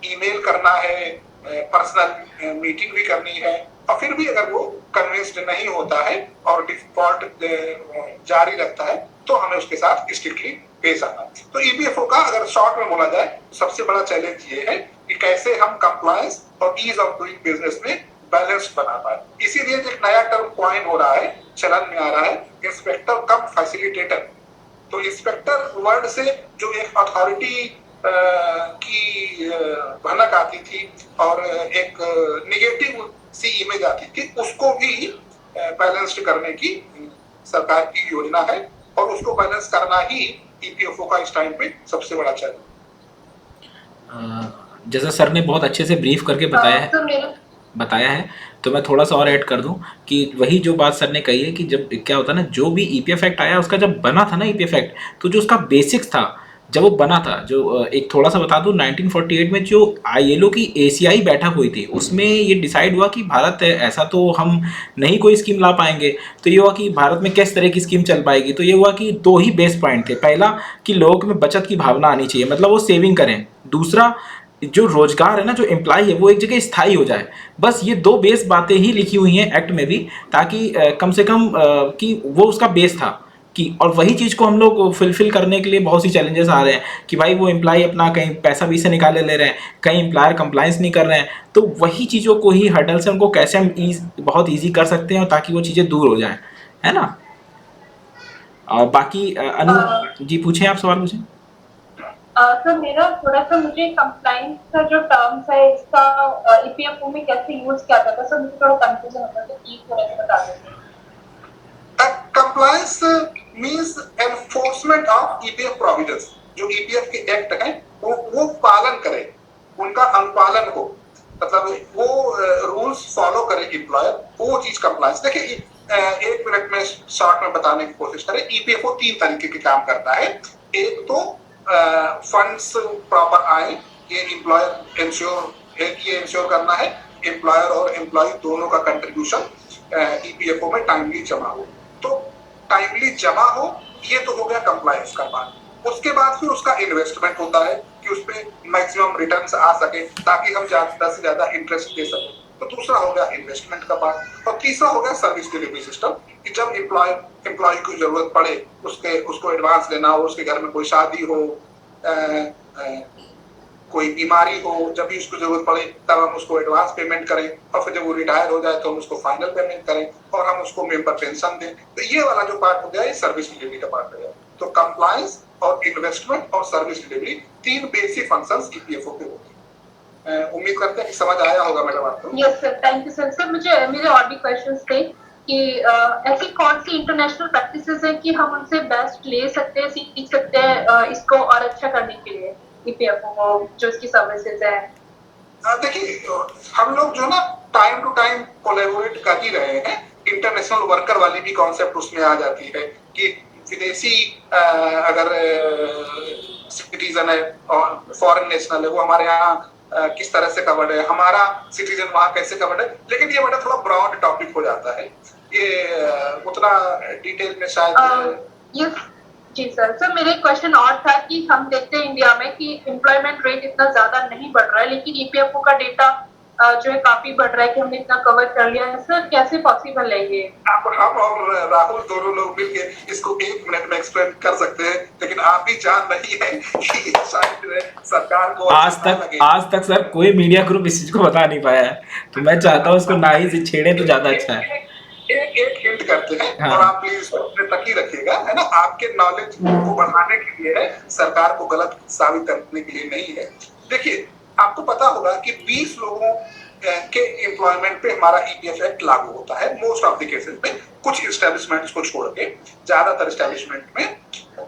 ईमेल करना है, पर्सनल मीटिंग भी करनी है, और फिर भी अगर वो कन्विंस्ड नहीं होता है और डिफॉल्ट जारी रखता है तो हमें उसके साथ स्ट्रिक्टली पेश आना है। तो ईपीएफओ का अगर शॉर्ट में बोला जाए सबसे बड़ा चैलेंज ये है कि कैसे हम कंप्लायंस और ईज ऑफ डूइंग बिजनेस में बैलेंस बना पाए। इसीलिए एक नया टर्म कॉइन हो रहा है, चलन में आ रहा है, इंस्पेक्टर कम फैसिलिटेटर। तो इंस्पेक्टर वर्ड से जो एक अथॉरिटी की भनक आती थी और एक निगेटिव सी इमेज आती थी, उसको भी बैलेंस्ड करने की सरकार की योजना है और उसको बैलेंस करना ही ईपीएफओ का इस टाइम पे सबसे बड़ा चैलेंज। जैसा सर ने बहुत अच्छे से ब्रीफ करके बताया है, तो मैं थोड़ा सा और ऐड कर दूं कि वही जो बात सर ने कही है कि जब क्या होता है ना, जो भी ईपीएफ एक्ट आया उसका जब बना था ना ईपीएफ एक्ट, तो जो उसका बेसिक्स था जब वो बना था, जो एक थोड़ा सा बता दूं, 1948 में जो आईएलओ की एसीआई बैठक हुई थी उसमें ये डिसाइड हुआ कि भारत ऐसा तो हम नहीं कोई स्कीम ला पाएंगे, तो ये हुआ कि भारत में किस तरह की स्कीम चल पाएगी। तो ये हुआ कि दो ही बेस पॉइंट थे, पहला कि लोगों में बचत की भावना आनी चाहिए, मतलब वो सेविंग करें, दूसरा जो रोजगार है ना, जो एम्प्लॉय है वो एक जगह स्थायी हो जाए। बस ये दो बेस बातें ही लिखी हुई हैं एक्ट में भी, ताकि कम से कम कि वो उसका बेस था कि, और वही चीज़ को हम लोग फुलफिल करने के लिए बहुत सी चैलेंजेस आ रहे हैं कि भाई वो एम्प्लॉय अपना कहीं पैसा भी से निकाले ले रहे हैं, कहीं एम्प्लॉयर कंप्लाइंस नहीं कर रहे हैं, तो वही चीज़ों को ही हर्डल से उनको कैसे हम बहुत ईजी कर सकते हैं ताकि वो चीज़ें दूर हो जाएं, है ना। और बाकी अनु जी पूछें, आप सवाल पूछें। सर मेरा थोड़ा सा, मुझे कंप्लाइंस का जो टर्म्स है इसका ईपीएफओ में कैसे यूज किया जाता है सर, मुझे थोड़ा कंफ्यूजन होता है, तो प्लीज थोड़ा सा बता दें। Compliance means enforcement of EPF provisions. जो ईपीएफ के एक्ट हैं वो पालन करे, उनका अनुपालन हो, मतलब वो रूल्स फॉलो करे एम्प्लॉयर, वो चीज कंप्लायंस। देखिए एक मिनट में शॉर्ट में बताने की कोशिश करें। ईपीएफओ 3 तरीके के काम करता है। एक तो फंड्स प्रॉपर आए, ये एम्प्लॉयर इंश्योर करना है, एम्प्लॉयर और एम्प्लॉय दोनों का कंट्रीब्यूशन ईपीएफओ में टाइमली जमा हो। तो टाइमली जमा हो, ये तो हो गया कंप्लायंस का पार्ट। उसके बाद फिर उसका इन्वेस्टमेंट होता है कि उसपे मैक्सिमम रिटर्न्स आ सके ताकि हम ज्यादा से ज्यादा इंटरेस्ट दे सकें। तो दूसरा हो गया इन्वेस्टमेंट का पार्ट। और तीसरा हो गया सर्विस डिलीवरी सिस्टम, कि जब एम्प्लॉय की जरूरत पड़े, उसको एडवांस लेना हो, उसके घर में कोई शादी हो, कोई बीमारी हो, जब भी उसको जरूरत पड़े तब हम उसको एडवांस पेमेंट करें, और फिर जब वो रिटायर हो जाए तो हम उसको फाइनल पेमेंट करें और हम उसको मेंबर पेंशन दें। तो ये वाला जो पार्ट हो गया ये सर्विस डिलीवरी का पार्ट हो गया। तो कंप्लायंस और इन्वेस्टमेंट और service delivery 3 basic functions EPFO के होते हैं। उम्मीद करते हैं कि समझ आया होगा मैडम आपको। Yes sir, thank you sir. Sir मुझे मेरे और भी क्वेश्चंस थे कि ऐसी कौन सी इंटरनेशनल प्रैक्टिसेस हैं कि हम उनसे बेस्ट ले सकते हैं, सीख सकते हैं इसको और अच्छा करने के लिए ईपीएफओ को, जो इसकी सर्विसेज है। देखिए हम लोग जो ना टाइम टू टाइम कोलैबोरेट कर ही रहे हैं। इंटरनेशनल वर्कर वाली भी कॉन्सेप्ट उसमें आ जाती है कि विदेशी अगर सिटीजन है और फॉरेन नेशनल है, वो हमारे यहाँ किस तरह से कवर्ड है, हमारा सिटीजन वहाँ कैसे कवर्ड है। लेकिन ये बड़ा थोड़ा ब्रॉड टॉपिक हो जाता है, ये उतना डिटेल में शायद। जी सर। सर मेरे क्वेश्चन और था कि हम देखते हैं इंडिया में कि एम्प्लॉयमेंट रेट इतना ज्यादा नहीं बढ़ रहा है, लेकिन ईपीएफओ का डेटा जो है काफी बढ़ रहा है कि हमने इतना कवर कर लिया है। सर कैसे पॉसिबल है ये? हम और राहुल दोनों लोग मिलके इसको 1 मिनट में एक्सप्लेन कर सकते हैं, लेकिन आप भी जान रही है कि शायद सरकार को आज तक सर कोई मीडिया ग्रुप इस चीज को बता नहीं पाया है, तो मैं चाहता हूँ उसको ना ही छेड़े तो ज्यादा अच्छा है। एक हिंट करते हैं। हाँ। और आप प्लीज इसको अपने तक ही रखिएगा, है ना, आपके नॉलेज को बढ़ाने के लिए है, सरकार को गलत साबित करने के लिए नहीं है। देखिए आपको पता होगा कि 20 लोगों के एम्प्लॉयमेंट पे हमारा ईपीएफ एक्ट लागू होता है मोस्ट ऑफ द केसेस में। कुछ एस्टेब्लिशमेंट्स को छोड़ के ज्यादातर एस्टेब्लिशमेंट में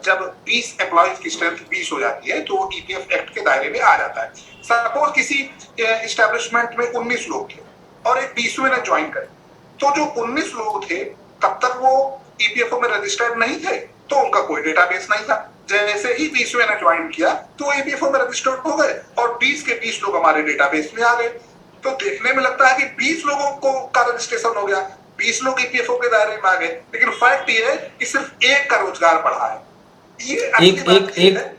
जब 20 एम्प्लॉयज की स्ट्रेंथ 20 हो जाती है तो ईपीएफ एक्ट के दायरे में आ जाता है। सपोज किसी एस्टेब्लिशमेंट में 19 लोग थे और एक 20वें ने ज्वाइन करे, तो जो 19 लोग थे तब तक वो ईपीएफओ में रजिस्टर्ड नहीं थे, तो उनका कोई डेटाबेस नहीं था। जैसे ही 20वें ने ज्वाइन किया तो ईपीएफओ में रजिस्टर्ड हो गए और 20 के 20 लोग हमारे डेटाबेस में आ गए। तो देखने में लगता है कि 20 लोगों को का रजिस्ट्रेशन हो गया, 20 लोग ईपीएफओ के दायरे में आ गए, लेकिन फैक्ट ये है कि सिर्फ एक का रोजगार बढ़ा है।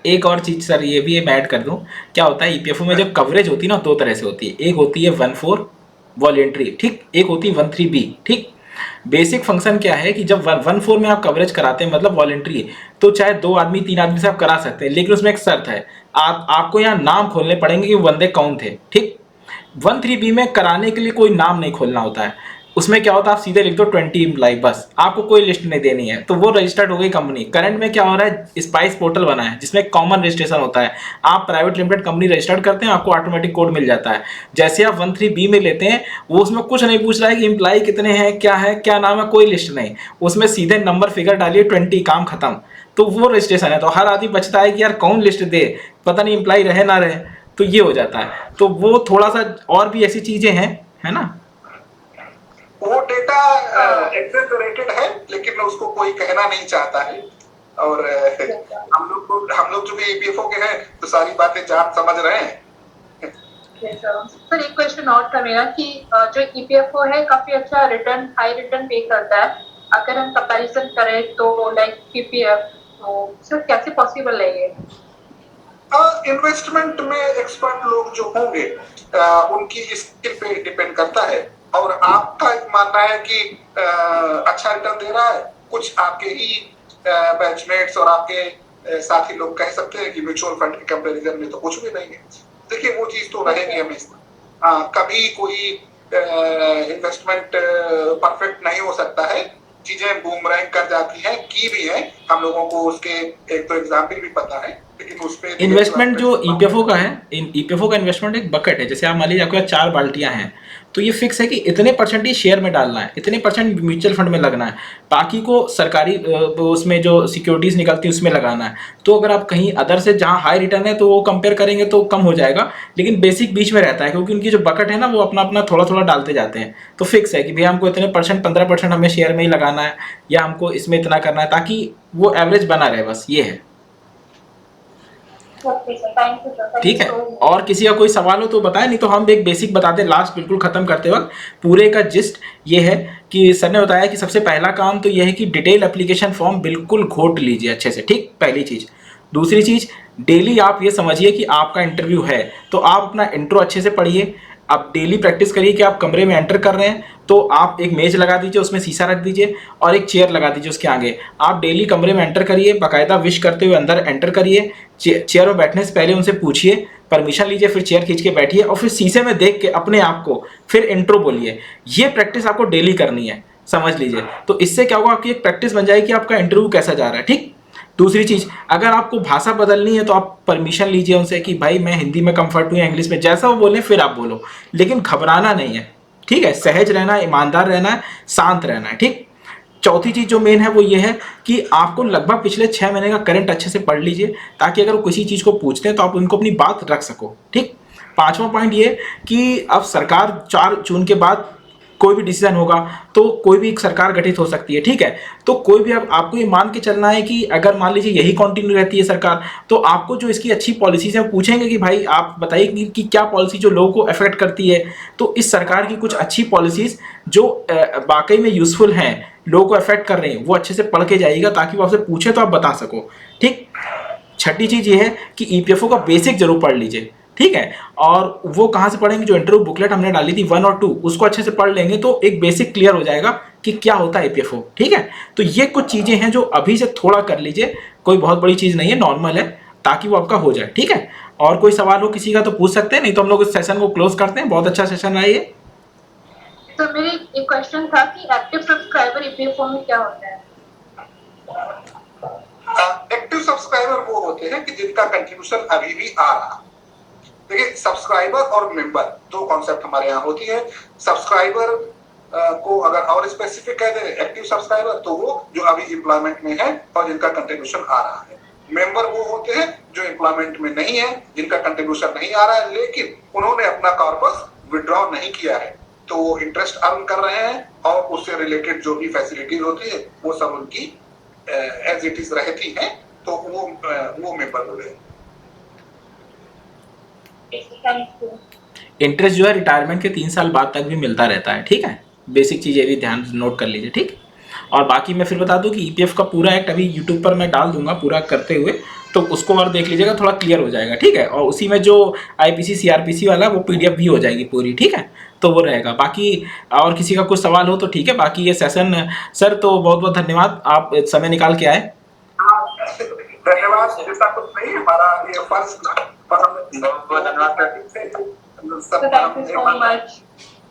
एक और चीज सर ये भी ऐड कर दूं, क्या होता है ईपीएफओ में जब कवरेज होती है ना 2 तरह से होती है। एक होती है 1/4 वॉलेंट्री, ठीक, एक होती है 1/3B, ठीक। बेसिक फंक्शन क्या है कि जब 1/4 में आप कवरेज कराते हैं मतलब वॉलेंट्री, तो चाहे 2 आदमी 3 आदमी से आप करा सकते हैं, लेकिन उसमें एक शर्त है, आपको यहाँ नाम खोलने पड़ेंगे कि वो बंदे कौन थे, ठीक। 1/3B में कराने के लिए कोई नाम नहीं खोलना होता है। उसमें क्या होता है, आप सीधे लिख दो 20 एम्प्लॉय, बस आपको कोई लिस्ट नहीं देनी है, तो वो रजिस्टर्ड हो गई कंपनी। करंट में क्या हो रहा है, स्पाइस पोर्टल बना है जिसमें कॉमन रजिस्ट्रेशन होता है। आप प्राइवेट लिमिटेड कंपनी रजिस्टर्ड करते हैं, आपको ऑटोमेटिक कोड मिल जाता है। जैसे आप 13B में लेते हैं, वो उसमें कुछ नहीं पूछ रहा है कि एम्प्लॉय कितने हैं, क्या नाम है, कोई लिस्ट नहीं, उसमें सीधे नंबर फिगर डालिए 20, काम खत्म। तो वो रजिस्ट्रेशन है। तो हर आदमी बचता है कि यार कौन लिस्ट दे, पता नहीं एम्प्लॉय रहे ना रहे, तो ये हो जाता है। तो वो थोड़ा सा और भी ऐसी चीजें हैं, है ना। वो डेटा एक्सेलरेटेड है, लेकिन उसको कोई कहना नहीं चाहता है। और हम लोग जो भी ईपीएफओ के हैं तो सारी बातें जान समझ रहे हैं। सर एक क्वेश्चन और था मेरा कि जो ईपीएफओ है काफी अच्छा हाई रिटर्न पे करता है, अगर हम कंपैरिजन करें तो लाइक पीपीएफ, तो सर कैसे पॉसिबल है ये? इन्वेस्टमेंट में एक्सपर्ट लोग जो होंगे उनकी स्किल पे डिपेंड करता है। और आपका मानना है कि अच्छा रिटर्न दे रहा है, कुछ आपके ही बैचमेट्स और आपके साथी लोग कह सकते हैं कि म्यूचुअल फंड के कंपैरिजन में तो कुछ भी नहीं है। देखिए वो चीज तो रहेगी हमेशा। कभी कोई इन्वेस्टमेंट परफेक्ट नहीं हो सकता है, चीजें बूमरैंग कर जाती हैं, की भी है। हम लोगों को उसके एक तो एग्जाम्पल भी पता है, लेकिन उस पे इन्वेस्टमेंट जो ईपीएफओ का है, ईपीएफओ का इन्वेस्टमेंट एक बकेट है। जैसे आप मान लीजिए आपके पास 4 बाल्टियां हैं, तो ये फिक्स है कि इतने परसेंट ही शेयर में डालना है, इतने परसेंट म्यूचुअल फंड में लगना है, बाकी को सरकारी उसमें जो सिक्योरिटीज निकलती है उसमें लगाना है। तो अगर आप कहीं अदर से जहाँ हाई रिटर्न है तो वो कंपेयर करेंगे तो कम हो जाएगा, लेकिन बेसिक बीच में रहता है, क्योंकि उनकी जो बकेट है ना वो अपना अपना थोड़ा थोड़ा डालते जाते हैं। तो फिक्स है कि भैया हमको इतने परसेंट 15% हमें शेयर में ही लगाना है, या हमको इसमें इतना करना है, ताकि वो एवरेज बना रहे, बस ये है। ठीक है, और किसी का कोई सवाल हो तो बताएं, नहीं तो हम एक बेसिक बताते लास्ट बिल्कुल खत्म करते वक्त। पूरे का जिस्ट ये है कि सर ने बताया कि सबसे पहला काम तो यह है कि डिटेल एप्लीकेशन फॉर्म बिल्कुल घोट लीजिए अच्छे से, ठीक, पहली चीज। दूसरी चीज, डेली आप ये समझिए कि आपका इंटरव्यू है तो आप अपना इंट्रो अच्छे से पढ़िए। आप डेली प्रैक्टिस करिए कि आप कमरे में एंटर कर रहे हैं तो आप एक मेज लगा दीजिए, उसमें शीशा रख दीजिए और एक चेयर लगा दीजिए उसके आगे। आप डेली कमरे में एंटर करिए, बाकायदा विश करते हुए अंदर एंटर करिए। चेयर में बैठने से पहले उनसे पूछिए, परमिशन लीजिए, फिर चेयर खींच के बैठिए और फिर शीशे में देख के अपने आप को फिर इंट्रो बोलिए। ये प्रैक्टिस आपको डेली करनी है, समझ लीजिए। तो इससे क्या होगा, आपकी एक प्रैक्टिस बन जाएगी कि आपका इंटरव्यू कैसा जा रहा है, ठीक। दूसरी चीज, अगर आपको भाषा बदलनी है तो आप परमिशन लीजिए उनसे कि भाई मैं हिंदी में कंफर्ट हूँ या इंग्लिश में, जैसा वो बोले फिर आप बोलो, लेकिन घबराना नहीं है, ठीक है। सहज रहना है, ईमानदार रहना है, शांत रहना है, ठीक। चौथी चीज जो मेन है वो ये है कि आपको लगभग पिछले 6 महीने का करंट अच्छे से पढ़ लीजिए, ताकि अगर वो किसी चीज को पूछते हैं तो आप उनको अपनी बात रख सको, ठीक। 5वां पॉइंट ये कि अब सरकार 4 जून के बाद कोई भी डिसीजन होगा तो कोई भी एक सरकार गठित हो सकती है, ठीक है। तो कोई भी आपको ये मान के चलना है कि अगर मान लीजिए यही कंटिन्यू रहती है सरकार, तो आपको जो इसकी अच्छी पॉलिसीज है वो पूछेंगे कि भाई आप बताइए कि क्या पॉलिसी जो लोगों को अफेक्ट करती है। तो इस सरकार की कुछ अच्छी पॉलिसीज जो वाकई में यूजफुल हैं, लोगों को अफेक्ट कर रहे हैं, वो अच्छे से पढ़ के जाइएगा ताकि वो आपसे पूछे तो आप बता सको, ठीक। छठी चीज ये है कि ईपीएफओ का बेसिक जरूर पढ़ लीजिए, ठीक है। और वो कहाँ से पढ़ेंगे, जो इंटरव्यू बुकलेट हमने डाली थी 1 और 2, उसको अच्छे से पढ़ लेंगे तो एक बेसिक क्लियर हो जाएगा कि क्या होता है ईपीएफओ, ठीक है। तो ये कुछ चीजें हैं जो अभी से थोड़ा कर लीजिए, कोई बहुत बड़ी चीज नहीं है, नॉर्मल है, ताकि वो आपका हो जाए, ठीक है। और कोई सवाल हो किसी का तो पूछ सकते हैं, नहीं तो हम लोग इस सेशन को क्लोज करते हैं। बहुत अच्छा सेशन रहा ये। तो मेरे एक क्वेश्चन था कि एक्टिव सब्सक्राइबर ईपीएफओ में क्या होता है? एक्टिव सब्सक्राइबर वो होते हैं कि जिनका कंट्रीब्यूशन अभी भी आ रहा है। देखिए, सब्सक्राइबर और मेंबर दो कॉन्सेप्ट हमारे यहाँ होती है। सब्सक्राइबर को अगर और स्पेसिफिक कह दे एक्टिव सब्सक्राइबर, तो वो जो अभी एम्प्लॉयमेंट में है और जिनका कंट्रीब्यूशन आ रहा है। मेंबर वो होते हैं जो एम्प्लॉयमेंट में नहीं है, जिनका कंट्रीब्यूशन नहीं आ रहा है, लेकिन उन्होंने अपना कॉर्पस विड्रॉ नहीं किया है, तो वो इंटरेस्ट अर्न कर रहे हैं और उससे रिलेटेड जो भी फैसिलिटीज होती है वो सब उनकी एज इट इज रहती हैं, तो वो मेंबर हो गए। इंटरेस्ट जो है रिटायरमेंट के 3 साल बाद तक भी मिलता रहता है, ठीक है। बेसिक चीजें भी ध्यान नोट कर लीजिए, ठीक। और बाकी मैं फिर बता दूं कि ईपीएफ का पूरा एक्ट अभी यूट्यूब पर मैं डाल दूंगा पूरा करते हुए, तो उसको और देख लीजिएगा, थोड़ा क्लियर हो जाएगा, ठीक है। और उसी में जो आईपीसी सीआरपीसी वाला वो पीडीएफ भी हो जाएगी पूरी, ठीक है। तो वो रहेगा। बाकी और किसी का कुछ सवाल हो तो ठीक है, बाकी ये सेशन सर तो बहुत बहुत धन्यवाद, आप समय निकाल के आए। धन्यवाद, जैसा कुछ नहीं, हमारा ये फर्ज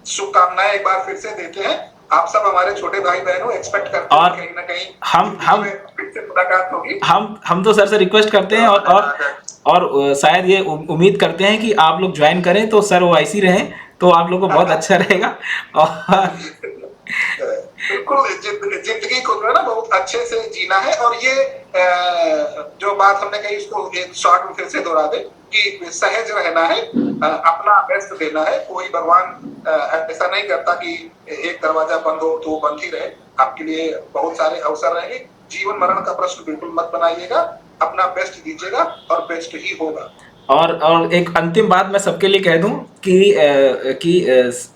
शुभकामनाएं एक बार फिर से देते हैं आप सब हमारे छोटे भाई बहनों एक्सपेक्ट करते हैं और कहीं ना कहीं हम फिर से मुलाकात होगी। हम तो सर से रिक्वेस्ट करते हैं और शायद ये उम्मीद करते हैं कि आप लोग ज्वाइन करें तो सर वो ऐसी रहें तो आप लोग को बहुत अच्छा रहेगा। और बिल्कुल जिंदगी को जो है ना बहुत अच्छे से जीना है। और ये जो बात हमने कही उसको एक शॉर्ट में फिर से दोहरा दे कि सहज रहना है, अपना बेस्ट देना है। कोई भगवान ऐसा नहीं करता कि एक दरवाजा बंद हो तो बंद ही रहे, आपके लिए बहुत सारे अवसर रहेंगे। जीवन मरण का प्रश्न बिल्कुल मत बनाइएगा, अपना बेस्ट दीजिएगा और बेस्ट ही होगा। और एक अंतिम बात मैं सबके लिए कह दूं कि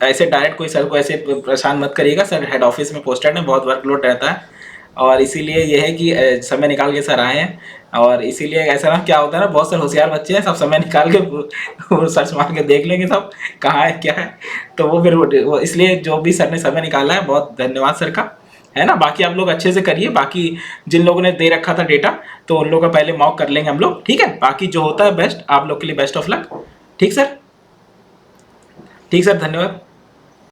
ऐसे डायरेक्ट कोई सर को ऐसे परेशान मत करिएगा। सर हेड ऑफिस में पोस्टेड है, बहुत वर्कलोड रहता है और इसीलिए ये है कि समय निकाल के सर आए हैं। और इसीलिए ऐसा ना क्या होता है ना, बहुत सारे होशियार बच्चे हैं, सब समय निकाल के सर्च मार के देख लेंगे सब कहाँ है क्या है। तो वो फिर वो इसलिए जो भी सर ने समय निकाला है, बहुत धन्यवाद सर का, है ना। बाकी आप लोग अच्छे से करिए। बाकी जिन लोगों ने दे रखा था डेटा तो उन लोगों का पहले मॉक कर लेंगे हम लोग, ठीक है। बाकी जो होता है बेस्ट, आप लोग के लिए बेस्ट ऑफ लक। ठीक सर, ठीक सर, धन्यवाद।